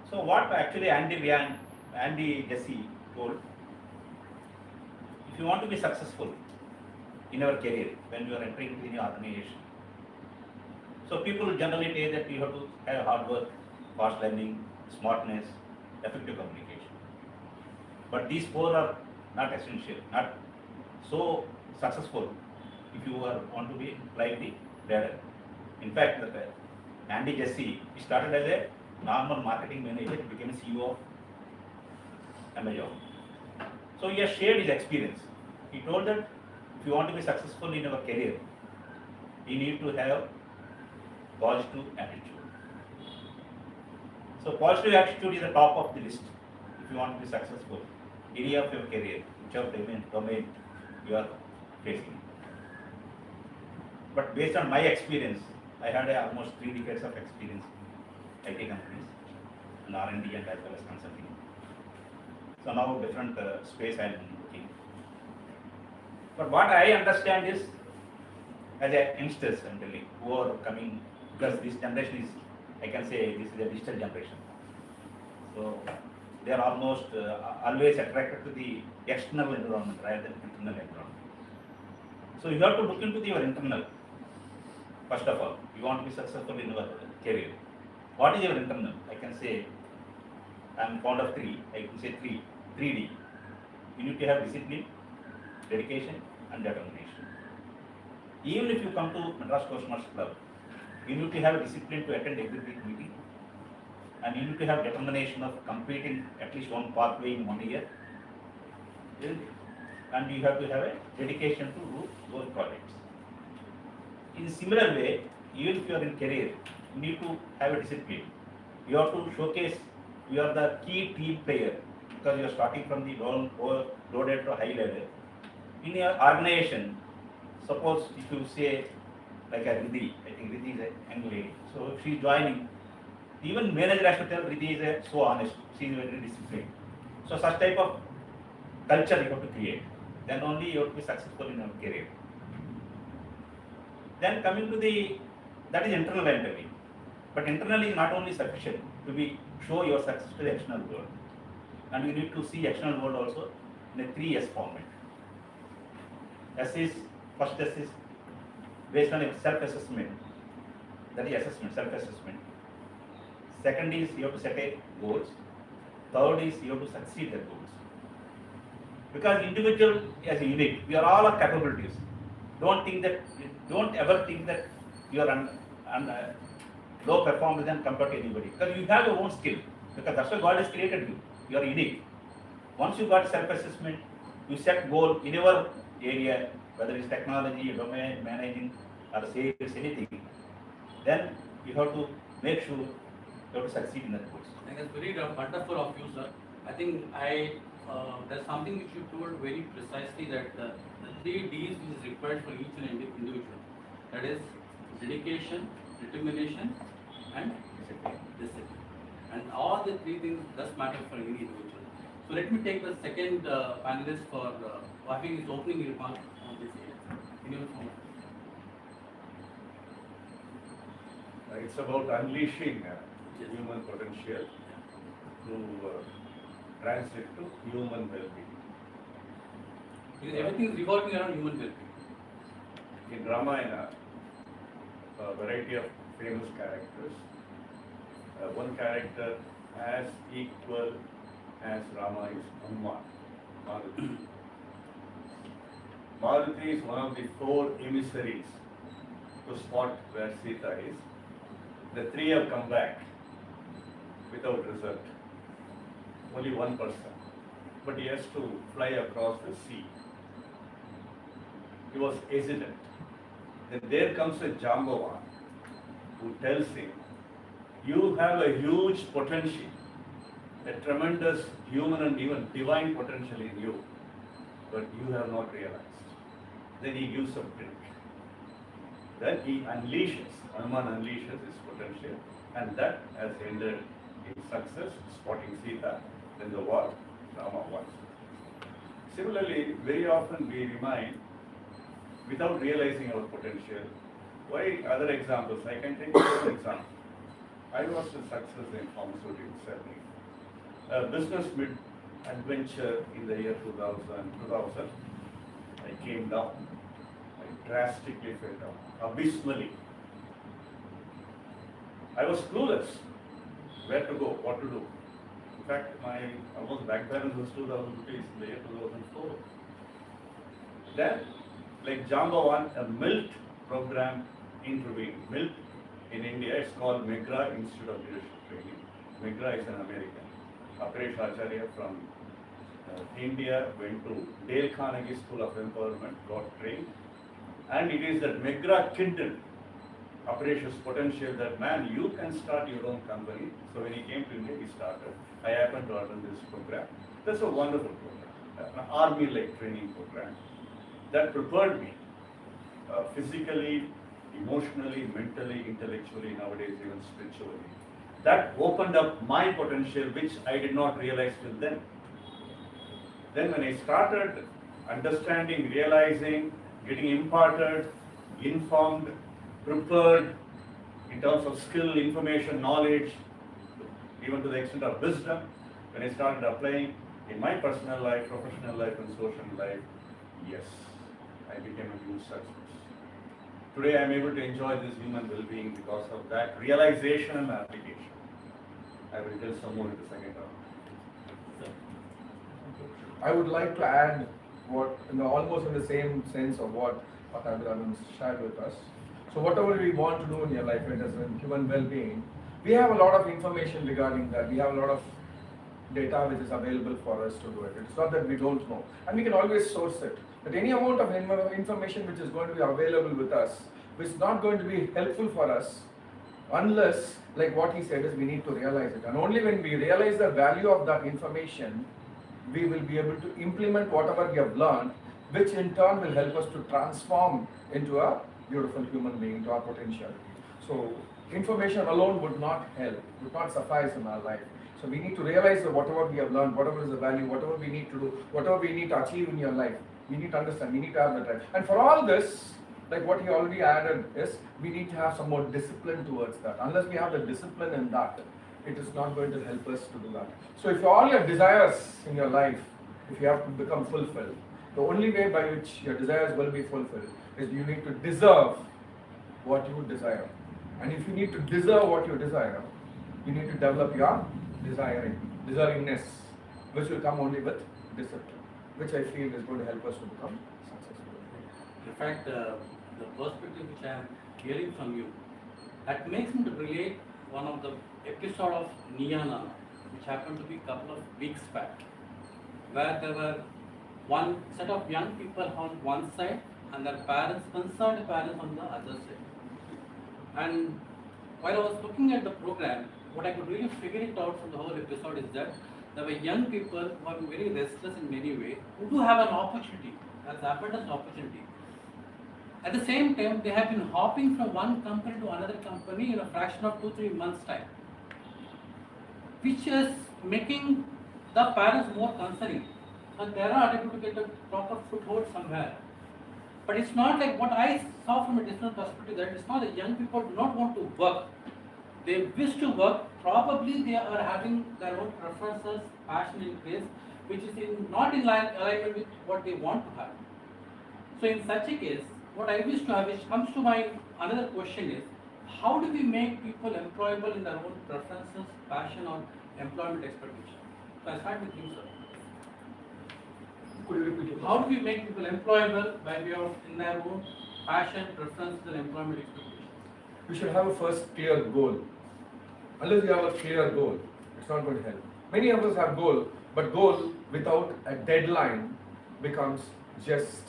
So what actually Andy Jesse told, if you want to be successful in your career when you are entering into any organization, so people generally say that you have to have hard work, fast learning, smartness, effective communication. But these four are not essential, not so successful if you want to be like the ladder. In fact, Andy Jassy, he started as a normal marketing manager, he became a CEO of Amazon. So he has shared his experience. He told that if you want to be successful in your career, you need to have positive attitude. So positive attitude is the top of the list if you want to be successful any of your career, whichever domain you are facing. But based on my experience, I had almost 3 decades of experience in IT companies and R&D and as well as consulting. So now different space I am looking. But what I understand is, as a youngsters, I'm telling, who are coming, because this generation is, I can say, this is a digital generation. So they are almost always attracted to the external environment rather than internal environment. So you have to look into your internal. First of all, you want to be successful in your career. What is your internal? I can say, I'm fond of 3. I can say 3D. You need to have discipline, dedication, and determination. Even if you come to Madras Toastmasters Club, you need to have discipline to attend every week meeting, and you need to have determination of completing at least one pathway in 1 year, and you have to have a dedication to do those projects. In similar way, even if you are in career, you need to have a discipline. You have to showcase you are the key team player because you are starting from the low ladder to high ladder. In your organization, suppose if you say like a Riddhi, I think Riddhi is a young lady. So if she is joining, even manager has to tell Riddhi is so honest, she is very disciplined. So such type of culture you have to create. Then only you have to be successful in your career. Then coming to that is internal entry. But internal is not only sufficient to show your success to the external world. And you need to see external world also in a 3S format. First S is based on a self-assessment. That is assessment, self-assessment. Second is you have to set a goals. Third is you have to succeed the goals. Because individual as a unique, we are all our capabilities. Don't ever think that you are low performance than compared to anybody. Because you have your own skill. Because that's why God has created you. You are unique. Once you got self-assessment, you set goal in your area, whether it's technology, domain, managing, or sales, anything. Then you have to make sure you have to succeed in that course. I think it's very wonderful of you, sir. I think there's something which you told very precisely that the 3 Ds which is required for each and individual. That is dedication, determination, and discipline. And all the 3 things does matter for any individual. So let me take the second panelist for having his opening remarks on this area. It's about unleashing human potential to translate to human well-being. Because everything is revolving around human well-being. In Ramayana, a variety of famous characters. One character as equal as Rama is Hanuman, Maruti. Maruti is one of the 4 emissaries to spot where Sita is. The 3 have come back without result. Only one person. But he has to fly across the sea. He was hesitant. Then there comes a Jambavan who tells him, you have a huge potential, a tremendous human and even divine potential in you, but you have not realized. Then he gives a drink. Then he unleashes, Hanuman unleashes his potential, and that has ended in success, spotting Sita, then the war, Rama won. Similarly, very often we remind, without realizing our potential, why other examples? I can take another example. I was a success in pharmaceutical selling. A business mid-adventure in the year 2000, I came down. I drastically fell down, abysmally. I was clueless where to go, what to do. In fact, my almost bank balance was 2,000 rupees in the year 2004. Then, like Jambawan, a MILT program intervened. MILT in India, it's called MIGRA, Institute of Leadership Training. MIGRA is an American. Aparesh Acharya from India went to Dale Carnegie School of Empowerment, got trained. And it is that MIGRA kindled Aparesh's potential that, man, you can start your own company. So when he came to India, he started. I happened to attend this program. That's a wonderful program, an army-like training program that prepared me physically, emotionally, mentally, intellectually, nowadays even spiritually. That opened up my potential, which I did not realize till then. Then when I started understanding, realizing, getting imparted, informed, prepared in terms of skill, information, knowledge, even to the extent of wisdom, when I started applying in my personal life, professional life, and social life, yes, I became a huge success. Today I am able to enjoy this human well-being because of that realization and application. I will tell some more in the second round. I would like to add what, almost in the same sense of what Abhilavan shared with us. So whatever we want to do in your life, it is in human well-being, we have a lot of information regarding that. We have a lot of data which is available for us to do it. It's not that we don't know. And we can always source it. But any amount of information which is going to be available with us, which is not going to be helpful for us, unless, like what he said, is we need to realize it. And only when we realize the value of that information, we will be able to implement whatever we have learned, which in turn will help us to transform into a beautiful human being, to our potential. So information alone would not help, would not suffice in our life. So we need to realize that whatever we have learned, whatever is the value, whatever we need to do, whatever we need to achieve in your life, we need to understand, we need to have that right. And for all this, like what he already added is, we need to have some more discipline towards that. Unless we have the discipline in that, it is not going to help us to do that. So if all your desires in your life, if you have to become fulfilled, the only way by which your desires will be fulfilled is you need to deserve what you desire. And if you need to deserve what you desire, you need to develop your deservingness, which will come only with discipline, which I feel is going to help us to become successful. In fact, the perspective which I am hearing from you, that makes me to relate one of the episode of Niyana, which happened to be a couple of weeks back, where there were one set of young people on one side and their parents, concerned parents on the other side. And while I was looking at the program, what I could really figure it out from the whole episode is that there were young people who are very restless in many ways, who do have an opportunity, as abundant opportunity. At the same time, they have been hopping from one company to another company in a fraction of 2-3 months' time, which is making the parents more concerning. So they are not able to get a proper foothold somewhere. But it's not like what I saw from a different perspective, that it's not that young people do not want to work. They wish to work, probably they are having their own preferences, passion in place, which is not in alignment with what they want to have. So in such a case, what I wish to have, which comes to my another question is, how do we make people employable in their own preferences, passion or employment expectation? So I start with you, sir. Could you repeat it? How do we make people employable by way of in their own passion, preferences and employment expectations? You should have a first clear goal. Unless you have a clear goal, it's not going to help. Many of us have goal, but goal without a deadline becomes just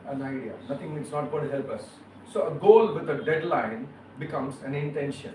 an idea. Nothing, it's not going to help us. So a goal with a deadline becomes an intention.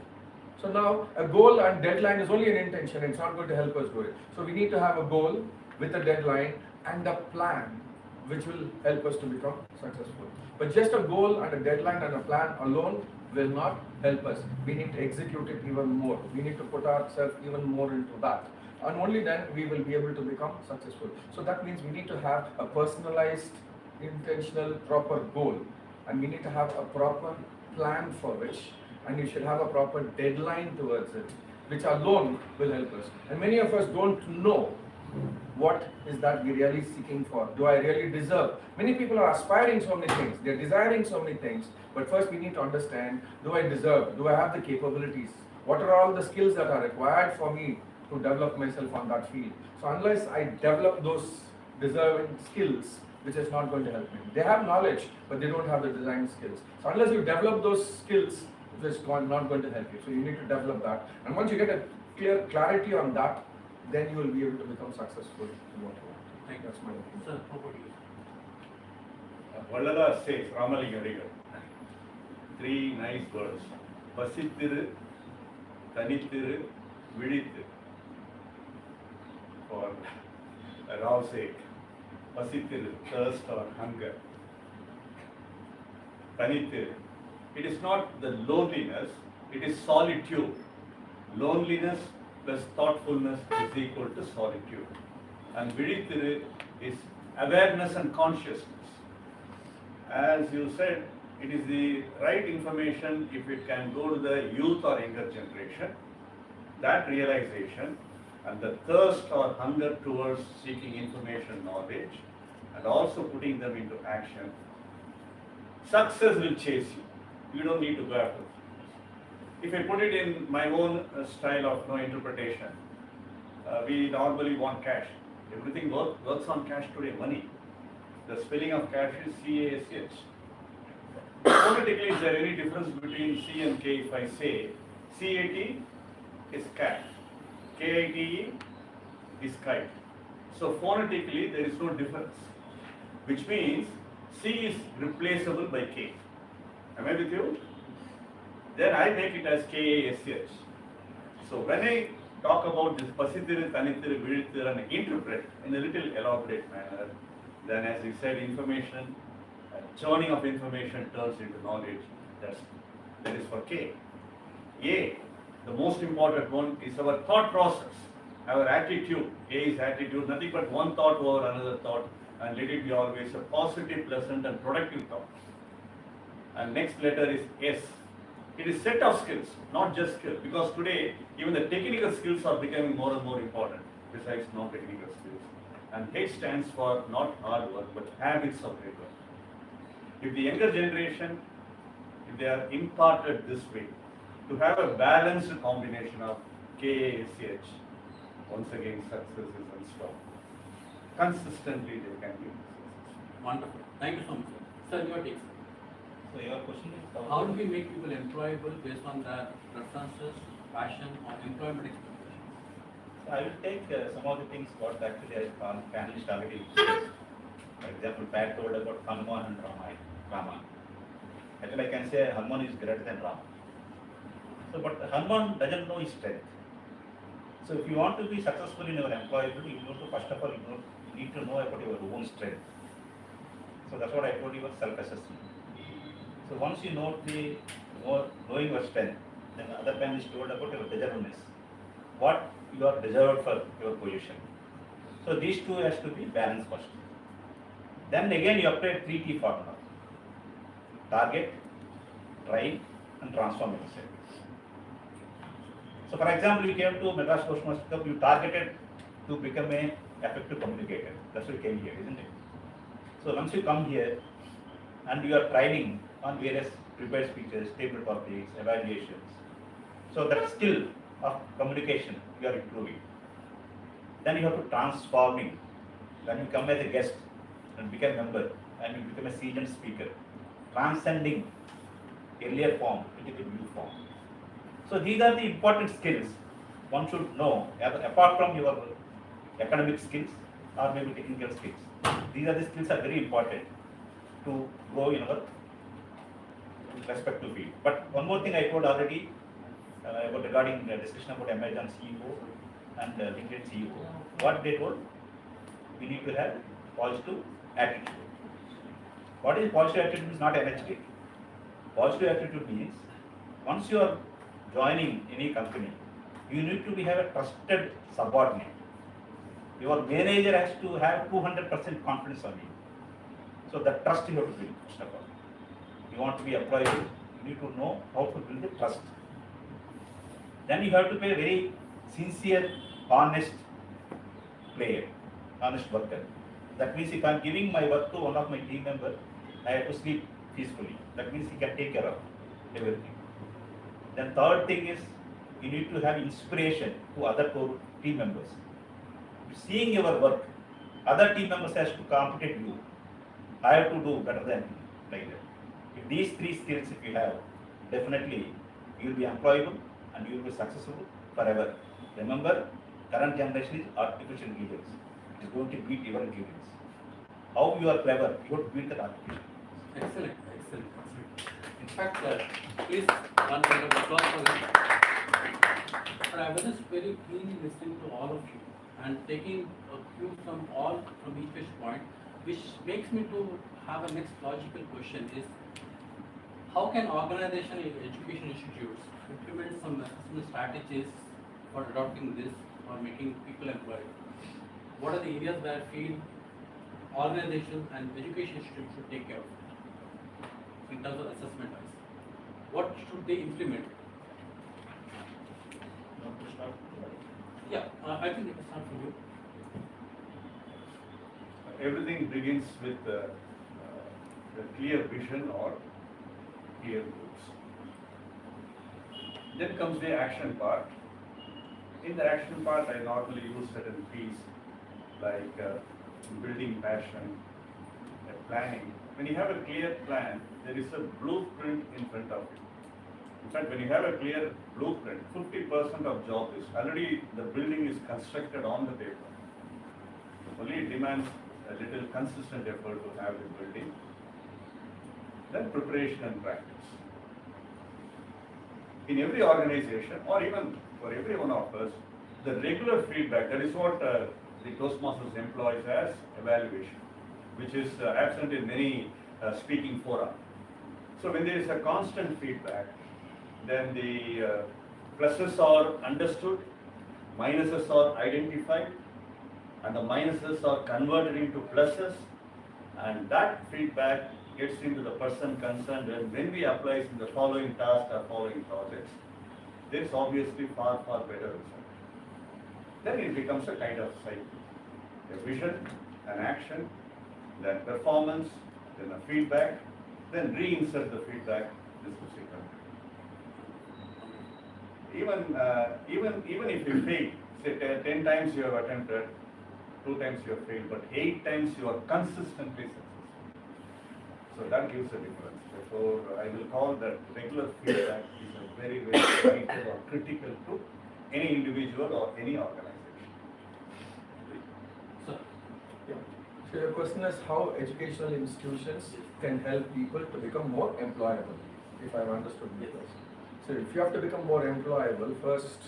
So now a goal and deadline is only an intention, it's not going to help us do it. So we need to have a goal with a deadline and a plan which will help us to become successful. But just a goal and a deadline and a plan alone will not help us. We need to execute it even more. We need to put ourselves even more into that. And only then we will be able to become successful. So that means we need to have a personalized, intentional, proper goal. And we need to have a proper plan for which. And you should have a proper deadline towards it, which alone will help us. And many of us don't know what is that we really seeking for. Do I really deserve? Many people are aspiring so many things. They're desiring so many things. But first we need to understand, do I deserve? Do I have the capabilities? What are all the skills that are required for me to develop myself on that field. So unless I develop those deserving skills, which is not going to help me. They have knowledge, but they don't have the design skills. So unless you develop those skills, it is not going to help you. So you need to develop that. And once you get a clarity on that, then you will be able to become successful in what you want. Thank you. That's my opinion. Sir, how about you? Vallala says, Ramalingarigar, 3 nice words. Pasithiru, Tanithiru, Vidithiru. For Rav's sake. Pasithiru, thirst or hunger. Tanithiru. It is not the loneliness, it is solitude. Loneliness plus thoughtfulness is equal to solitude. And Vidithiru is awareness and consciousness. As you said, it is the right information if it can go to the youth or younger generation. That realization and the thirst or hunger towards seeking information, knowledge, and also putting them into action, success will chase you. You don't need to go after it. If I put it in my own style of interpretation, we normally want cash. Everything works on cash today, money. The spelling of cash is C-A-S-H. Phonetically, is there any difference between C and K? If I say C-A-T is cat, K-I-T-E is kite. So phonetically, there is no difference, which means C is replaceable by K. Am I with you? Then I make it as K-A-S-H. So when I talk about this Pasithiru, Tanithiru, Vidithiru and interpret in a little elaborate manner, then as you said, information, churning of information turns into knowledge. That is for K. A, the most important one is our thought process, our attitude. A is attitude, nothing but one thought over another thought, and let it be always a positive, pleasant and productive thought. And next letter is S. It is set of skills, not just skill, because today even the technical skills are becoming more and more important besides non-technical skills. And H stands for not hard work but habits of labor. If the younger generation, if they are imparted this way, to have a balanced combination of K-A-S-H, once again success is unstoppable. Consistently they can be successful. Wonderful. Thank you so much, sir. Sir, your take, sir. So your question is How do we make people employable based on their preferences, passion, or employment expectations? So I will take some of the things what actually I panelist already discussed. For example, Pat told about Hanuman and Rama. Actually, I can say Hanuman is greater than Rama. So, but Hanuman doesn't know his strength. So, if you want to be successful in your employability, you need to first of all you need to know about your own strength. So that's what I told you about self-assessment. So once you know knowing your strength, then the other panelist told about your deservedness. What you are deserved for your position. So these two has to be balanced first. Then again you apply 3T formula. Target, drive and transform yourself. So for example, you came to Madras Toastmasters Club, you targeted to become an effective communicator. That's why you came here, isn't it? So once you come here and you are training on various prepared speeches, table topics, evaluations. So that skill of communication you are improving. Then you have to transforming. When you come as a guest and become a member and you become a seasoned speaker, transcending earlier form into the new form. So these are the important skills one should know apart from your academic skills or maybe technical skills. These are the skills are very important to grow in our respective field. But one more thing I told already about regarding the discussion about Amazon CEO and LinkedIn CEO. What they told, we need to have positive attitude. What is positive attitude means not energetic. Positive attitude means once you are joining any company, you need to have a trusted subordinate. Your manager has to have 200% confidence on you. So that trust you have to build first of all. You want to be employable, you need to know how to build the trust. Then you have to be a very sincere, honest player, honest worker. That means if I am giving my work to one of my team members, I have to sleep peacefully. That means he can take care of everything. Then third thing is you need to have inspiration to other core team members. Seeing your work, other team members has to compete you. I have to do better than like that. If these three skills if you have, definitely you will be employable and you will be successful forever. Remember, current generation is artificial intelligence. It is going to beat your intelligence. How you are clever, you have to beat that artificial. Excellent, excellent, excellent. In fact, please, one round of applause for them. But I was just very keenly listening to all of you and taking a cue from each point, which makes me to have a next logical question is, how can organizational education institutes implement some assessment strategies for adopting this or making people employed? What are the areas where I feel organizations and education institutes should take care of in terms of assessment wise? What should they implement? Yeah, I think it can start from you. Everything begins with the clear vision or clear goals. Then comes the action part. In the action part, I normally use certain P's like building passion, planning. When you have a clear plan, there is a blueprint in front of you. In fact, when you have a clear blueprint, 50% of job is already the building is constructed on the paper. Only it demands a little consistent effort to have the building. Then preparation and practice. In every organization, or even for every one of us, the regular feedback, that is what the Toastmasters employs as evaluation, which is absent in many speaking fora. So when there is a constant feedback, then the pluses are understood, minuses are identified, and the minuses are converted into pluses, and that feedback gets into the person concerned, and when we apply it in the following task or following projects, there is obviously far better result. Then it becomes a kind of cycle. A vision, an action, then performance, then a feedback, then reinsert the feedback. This is the even if you fail, say 10 times you have attempted, 2 times you have failed, but 8 times you are consistently successful. So that gives a difference. Therefore, I will call that regular feedback is a very vital or critical to any individual or any organization. So, So your question is how educational institutions can help people to become more employable, if I've understood the question. So if you have to become more employable, first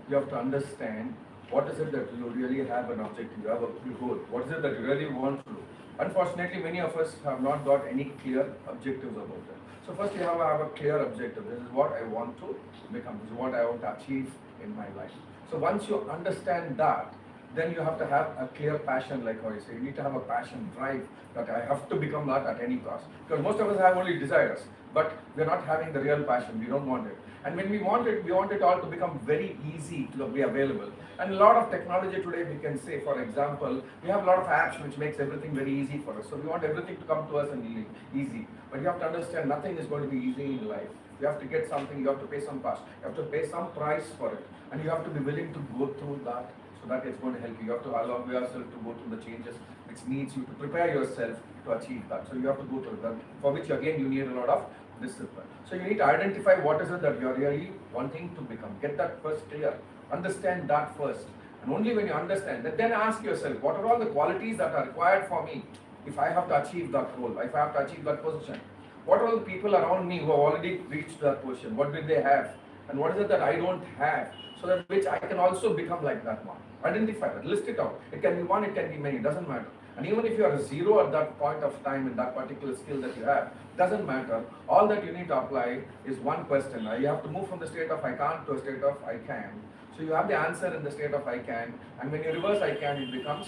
you have to understand what is it that you really have an objective, you have a goal, what is it that you really want to do. Unfortunately, many of us have not got any clear objectives about that. So first you have to have a clear objective. This is what I want to become, this is what I want to achieve in my life. So once you understand that, then you have to have a clear passion, like how you say. You need to have a passion, drive, that I have to become that at any cost. Because most of us have only desires, but we're not having the real passion, we don't want it. And when we want it all to become very easy to be available. And a lot of technology today, we can say, for example, we have a lot of apps which makes everything very easy for us. So we want everything to come to us and easy. But you have to understand, nothing is going to be easy in life. You have to get something, you have to pay some cost, you have to pay some price for it. And you have to be willing to go through that, so that is going to help you. You have to allow yourself to go through the changes which needs you to prepare yourself to achieve that. So you have to go through that, for which again you need a lot of discipline. So you need to identify what is it that you are really wanting to become. Get that first clear. Understand that first. And only when you understand that, then ask yourself, what are all the qualities that are required for me if I have to achieve that role, if I have to achieve that position? What are all the people around me who have already reached that position? What will they have? And what is it that I don't have? So that which I can also become like that one. Identify that, list it out. It can be one, it can be many, doesn't matter. And even if you are a zero at that point of time in that particular skill that you have, doesn't matter. All that you need to apply is one question. You have to move from the state of I can't to a state of I can. So you have the answer in the state of I can, and when you reverse I can, it becomes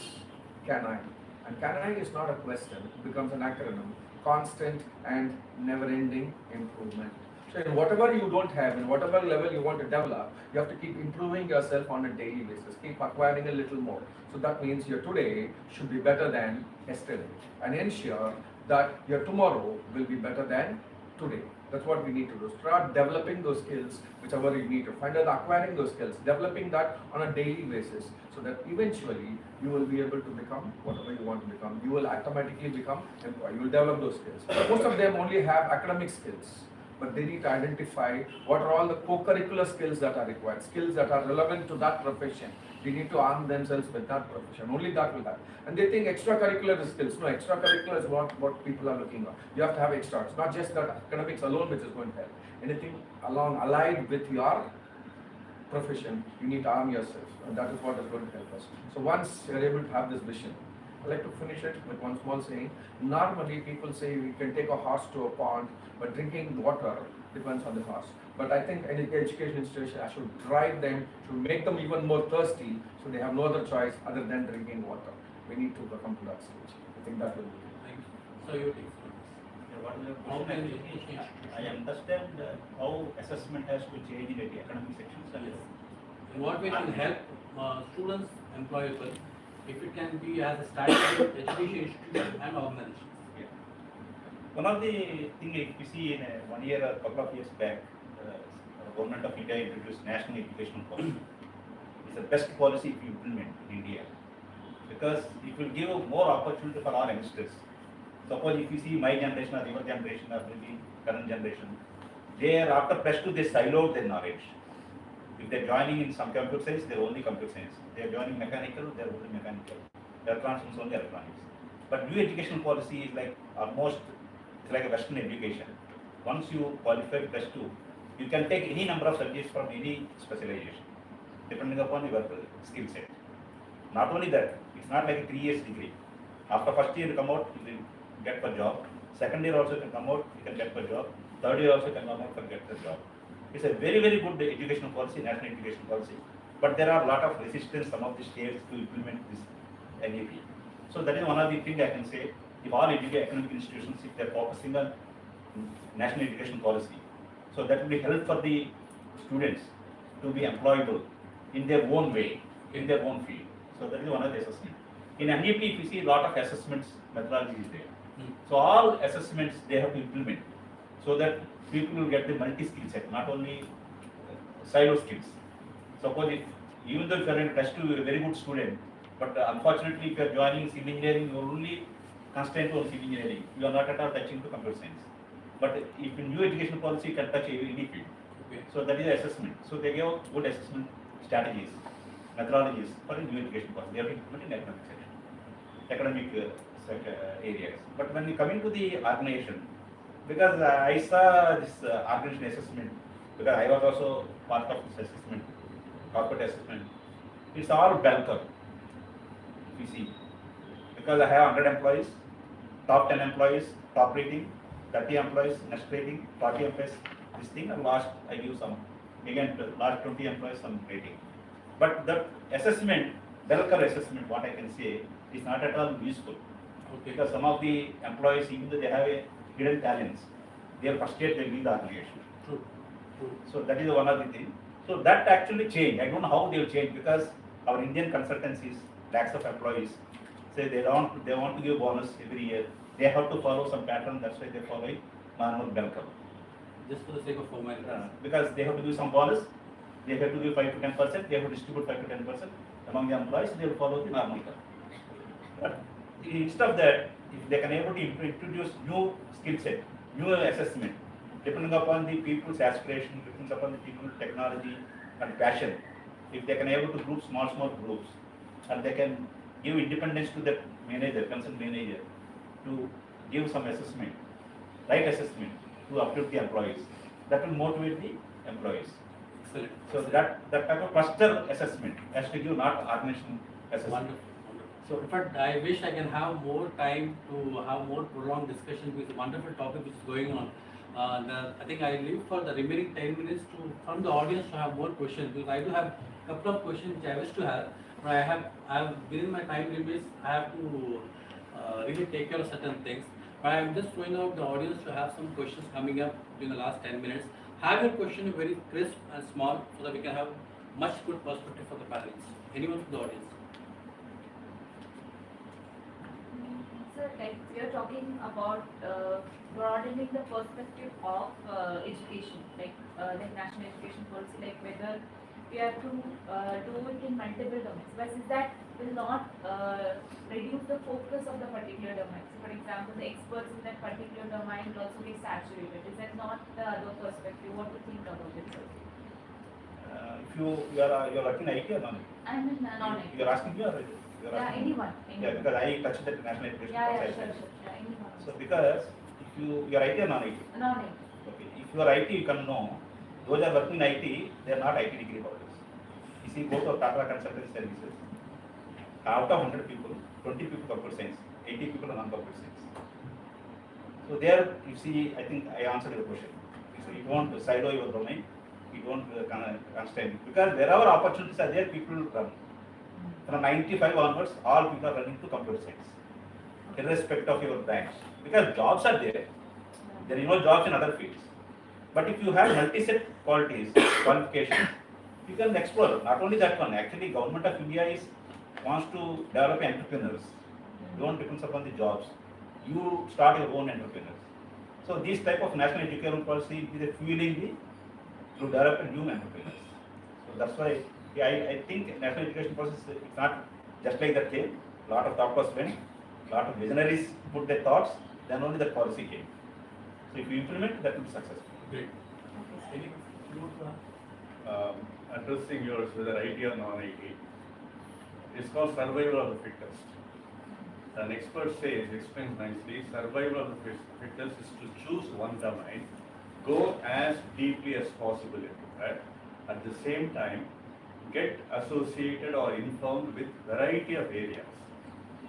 can I. And can I is not a question, it becomes an acronym. Constant and never-ending improvement. So in whatever you don't have, in whatever level you want to develop, you have to keep improving yourself on a daily basis, keep acquiring a little more. So that means your today should be better than yesterday, and ensure that your tomorrow will be better than today. That's what we need to do. Start developing those skills, whichever you need to find out, acquiring those skills, developing that on a daily basis, so that eventually you will be able to become whatever you want to become. You will automatically become employee. You will develop those skills. Most of them only have academic skills, but they need to identify what are all the co-curricular skills that are required, skills that are relevant to that profession. They need to arm themselves with that profession. Only that will happen. And they think extracurricular is skills. No, extracurricular is what people are looking at. You have to have extra. It's not just that academics alone which is going to help. Anything allied with your profession, you need to arm yourself. And that is what is going to help us. So once you're able to have this vision, I'd like to finish it with one small saying. Normally people say we can take a horse to a pond, but drinking water depends on the horse. But I think any education institution should drive them to make them even more thirsty, so they have no other choice other than drinking water. We need to come to that stage. I think that will be it. Thank you. So you take What is the How question can actually? you change? I understand how assessment has to change in the academic sections. And in what way it can help students employable if it can be as a statutory education institution and organization? Yeah. One of the things if you see in 1 year or couple of years back, government of India introduced national education policy. It's the best policy if you implement in India, because it will give more opportunity for all youngsters. Suppose if you see my generation or your generation or maybe current generation, they are after +2 they siloed their knowledge. If they're joining in some computer science, they're only computer science. They're joining mechanical, they're only mechanical. Electronics is only electronics. But new education policy is like almost, it's like a Western education. Once you qualify +2, you can take any number of subjects from any specialization, depending upon your skill set. Not only that, it's not like a 3 years degree. After first year you come out, you will get for job. Second year also you can come out, you can get for job. Third year also you can come out and get the job. It's a very, very good educational policy, national education policy. But there are a lot of resistance, some of the states to implement this NEP. So that is one of the things I can say. If all academic institutions, if they're focusing on national education policy, so that will be help for the students to be employable in their own way, in their own field. So that is one of the assessment. In NEP, if you see a lot of assessments, methodology is there. So all assessments they have to implement, so that people will get the multi-skill set, not only silo skills. Suppose if, even though if you are in +2, you are a very good student, but unfortunately if you are joining civil engineering, you are only constrained to civil engineering. You are not at all touching to computer science. But if in new education policy, you can touch any field. Okay. So that is the assessment. So they give good assessment strategies, methodologies for the new education policy. They have to implement in academic section, academic areas. But when you come into the organization, because I saw this organization assessment, because I was also part of this assessment, corporate assessment. It's all bell curve, if you see. Because I have 100 employees, top 10 employees, top rating, 30 employees, next rating, 40 employees, this thing, and last I give some, again, last 20 employees some rating. But the assessment, bell curve assessment, what I can say, is not at all useful. Okay. Because some of the employees, even though they have a hidden talents, they are frustrated, they leave the organization. True. True. So that is one of the things. So that actually changed. I don't know how they will change, because our Indian consultancies, lakhs of employees, say they want to give bonus every year. They have to follow some pattern. That's why they follow normal bell curve. Just for the sake of formality. Because they have to give some bonus. They have to give 5 to 10%. They have to distribute 5 to 10% among the employees. They will follow the normal curve. But instead of that, if they can able to introduce new skill set, new assessment, depending upon the people's aspiration, depending upon the people's technology and passion, if they can able to group small groups, and they can give independence to the manager, concerned manager, to give some assessment, right assessment, to uplift the employees, that will motivate the employees. Excellent. So that type of cluster assessment has to give, not organization assessment. Wonderful. So, in fact, I wish I can have more time to have more prolonged discussion with the wonderful topic which is going on. I think I leave for the remaining 10 minutes from the audience to have more questions, because I do have a couple of questions which I wish to have. But I have within my time limits, I have to really take care of certain things. But I am just throwing out the audience to have some questions coming up in the last 10 minutes. Have your question very crisp and small, so that we can have much good perspective for the parents. Anyone from the audience? Sir, like we are talking about broad broadening the perspective of education, like national education policy, like whether we have to do it in multiple domains, versus that will not reduce the focus of the particular domain. So for example, the experts in that particular domain will also get saturated. Is that not the other perspective? What to think about it, sir? If you're working in IT or non-IT? I'm in non-IT. You're asking me or you're Yeah, asking anyone. Yeah, because I touched the national education Yeah, policy. sure. Yeah, anyone. So because if you're IT or non-IT? Non-IT. Okay, if you are IT, you can know those are working in IT, they are not IT degree holders. You see, go to Tata Consultancy Services. Out of 100 people, 20 people corporate science, 80 people are non-corporate science. So there, you see, I think I answered your question. So it won't silo your domain, it won't constrain it. Because wherever opportunities are there, people run. From 95 onwards, all people are running to computer science, irrespective of your branch. Because jobs are there. There is no jobs in other fields. But if you have multi-set qualifications, you can explore. Not only that one, actually Government of India wants to develop entrepreneurs. You don't depend upon the jobs. You start your own entrepreneurs. So this type of national education policy is fueling to develop new entrepreneurs. So that's why I think national education policy is not just like that came. A lot of thought was went, a lot of visionaries put their thoughts, then only that policy came. So if you implement, that will be successful. Great. Addressing yours, whether IT or non-IT, it's called survival of the fittest. An expert explains nicely, survival of the fittest is to choose one domain, go as deeply as possible into that. At the same time, get associated or informed with variety of areas.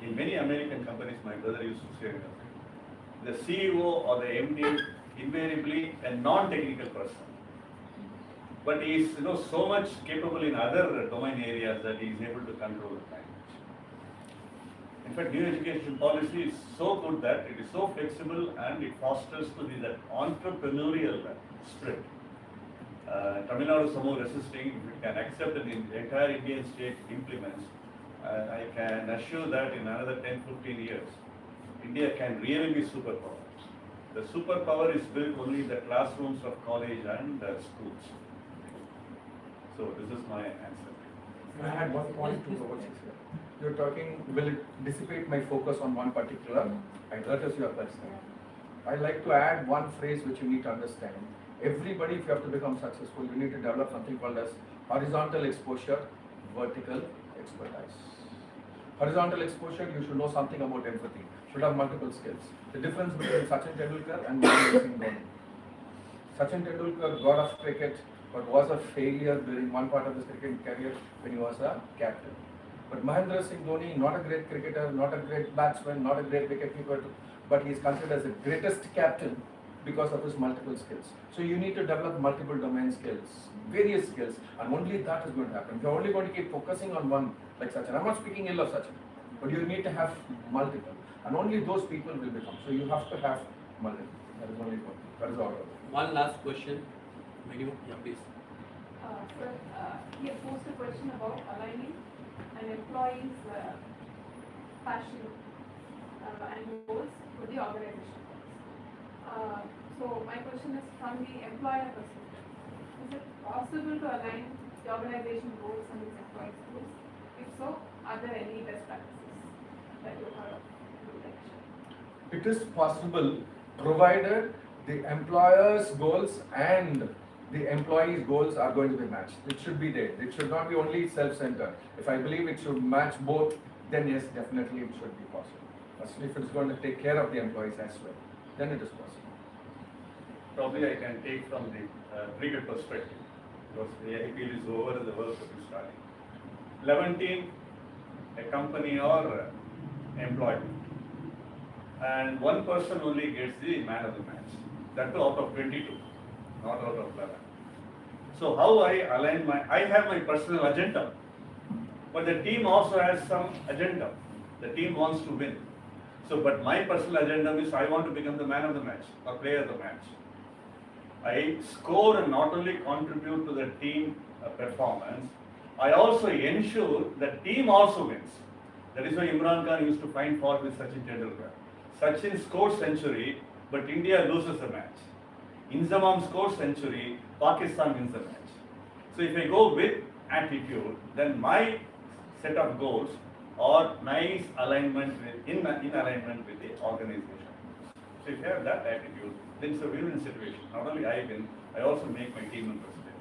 In many American companies, my brother used to say, the CEO or the MD invariably a non-technical person, but he is so much capable in other domain areas that he is able to control the language. In fact, new education policy is so good that it is so flexible and it fosters to be that entrepreneurial spirit. Tamil Nadu is somewhat resisting. If it can accept that the entire Indian state implements, I can assure that in another 10-15 years, India can really be superpower. The superpower is built only in the classrooms of college and schools. So this is my answer. I had one point to what you said. You're talking, will it dissipate my focus on one particular? That is your question. I like to add one phrase which you need to understand. Everybody, if you have to become successful, you need to develop something called as horizontal exposure, vertical expertise. Horizontal exposure, you should know something about empathy. Should have multiple skills. The difference between Sachin Tendulkar and Madras Toastmasters. Sachin Tendulkar, god of cricket, but was a failure during one part of his cricket career when he was a captain. But Mahendra Singh Dhoni, not a great cricketer, not a great batsman, not a great wicketkeeper, but he is considered as the greatest captain because of his multiple skills. So you need to develop multiple domain skills, various skills, and only that is going to happen. You're only going to keep focusing on one, like Sachin. I'm not speaking ill of Sachin, but you need to have multiple, and only those people will become. So you have to have multiple. That is only one. That is all. One last question. Minimum, yeah, please. Sir, he had posed a question about aligning an employee's passion and goals with the organization goals. So my question is from the employer perspective. Is it possible to align the organization goals and its employees' goals? If so, are there any best practices that you heard of? It is possible, provided the employer's goals and the employee's goals are going to be matched. It should be there. It should not be only self-centered. If I believe it should match both, then yes, definitely it should be possible. But if it's going to take care of the employees as well, then it is possible. Probably I can take from the cricket perspective, because the IPL is over and the World Cup is starting. 11 team, a company or employee, and one person only gets the man of the match. That too out of 22, not out of 11. So how I align I have my personal agenda, but the team also has some agenda. The team wants to win. So, but my personal agenda is I want to become the man of the match or player of the match. I score and not only contribute to the team performance, I also ensure the team also wins. That is why Imran Khan used to find fault with Sachin Tendulkar. Sachin scored century, but India loses the match. Inzamam scores century, Pakistan wins the match. So if I go with attitude, then my set of goals are nice alignment with, in alignment with the organization. So if you have that attitude, then it's a win-win situation. Not only I win, I also make my team members win.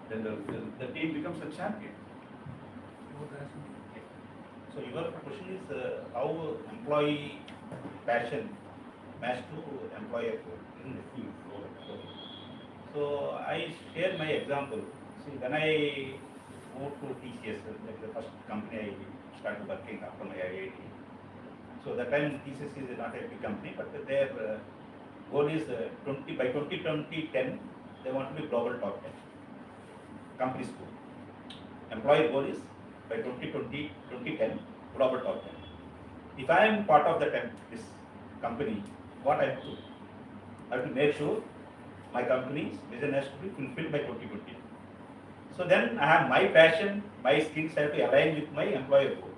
Then the team becomes a champion. So your question is how employee passion match to employer goal in the field. So I share my example. See, when I moved to TCS, like the first company I started working after my IIT. So that time TCS is not a big company, but their goal is by 2010 they want to be global top 10 company school. Employee goal is by 2010 global top 10. If I am part of this company, what I have to do? I have to make sure my company's vision has to be fulfilled by 2020. So then I have my passion, my skills have to align with my employer goal.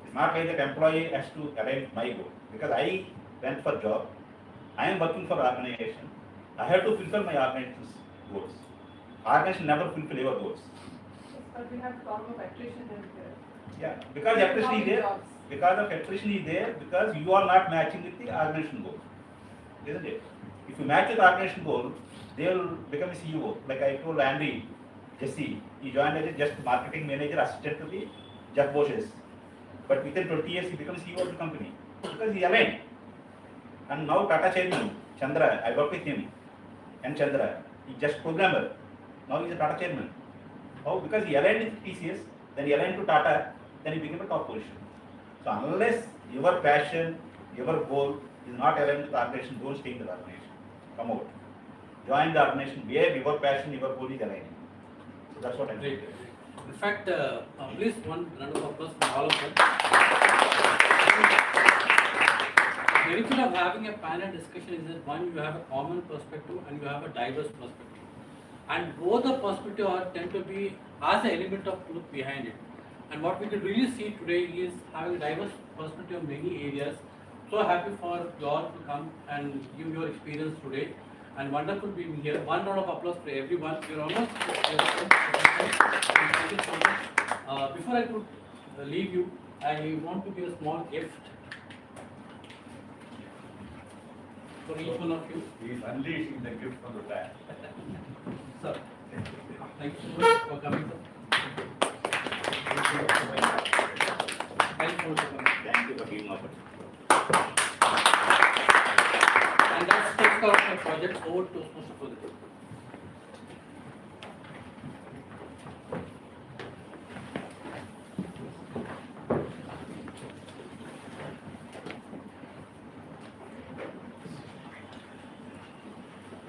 It's not like that employee has to align with my goal. Because I went for job, I am working for organization, I have to fulfill my organization's goals. Organization never fulfill your goals. But we have problem of attrition and Yeah, because attrition is there. jobs. Because of attrition is there, because you are not matching with the organization goal, isn't it? If you match with the organization goal, they will become a CEO. Like I told Andy, Jesse, he joined as a just marketing manager, assistant to the Jeff Bosches. But within 20 years, he becomes CEO of the company because he aligned. And now Tata chairman, Chandra, I work with him, and Chandra, he's just programmer. Now he's a Tata chairman. How? Because he aligned with TCS, then he aligned to Tata, then he became a top position. So unless your passion, your goal is not aligned with the organization, don't stay in the organization. Come out. Join the organization where your passion, your goal is aligned. So that's what I'm saying. In fact, please one round of applause from all of them. The benefit of having a panel discussion is that one, you have a common perspective and you have a diverse perspective. And both the perspectives tend to be as an element of truth behind it. And what we can really see today is having a diverse perspective in many areas. So happy for you all to come and give your experience today. And wonderful being here. One round of applause for everyone. You're almost. Thank you so much. Before I could leave you, I want to give a small gift for each one of you. He is unleashing the gift from the back. Sir, thank you so much for coming. Thank you so much for coming. Thank you for giving opportunity. And let's take care of my project over to Toastmasters for the day.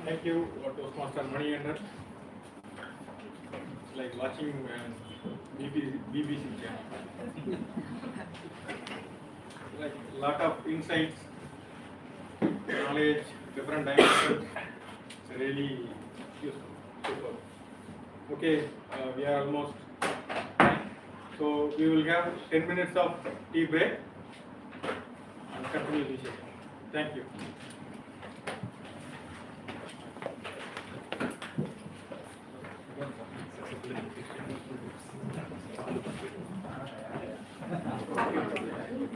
Thank you, Toastmaster Manikandan. It's like watching BBC channel. Like lot of insights, knowledge, different dimensions. It's really useful. Super. Okay, we are almost done. So we will have 10 minutes of tea break and continue the session. Thank you.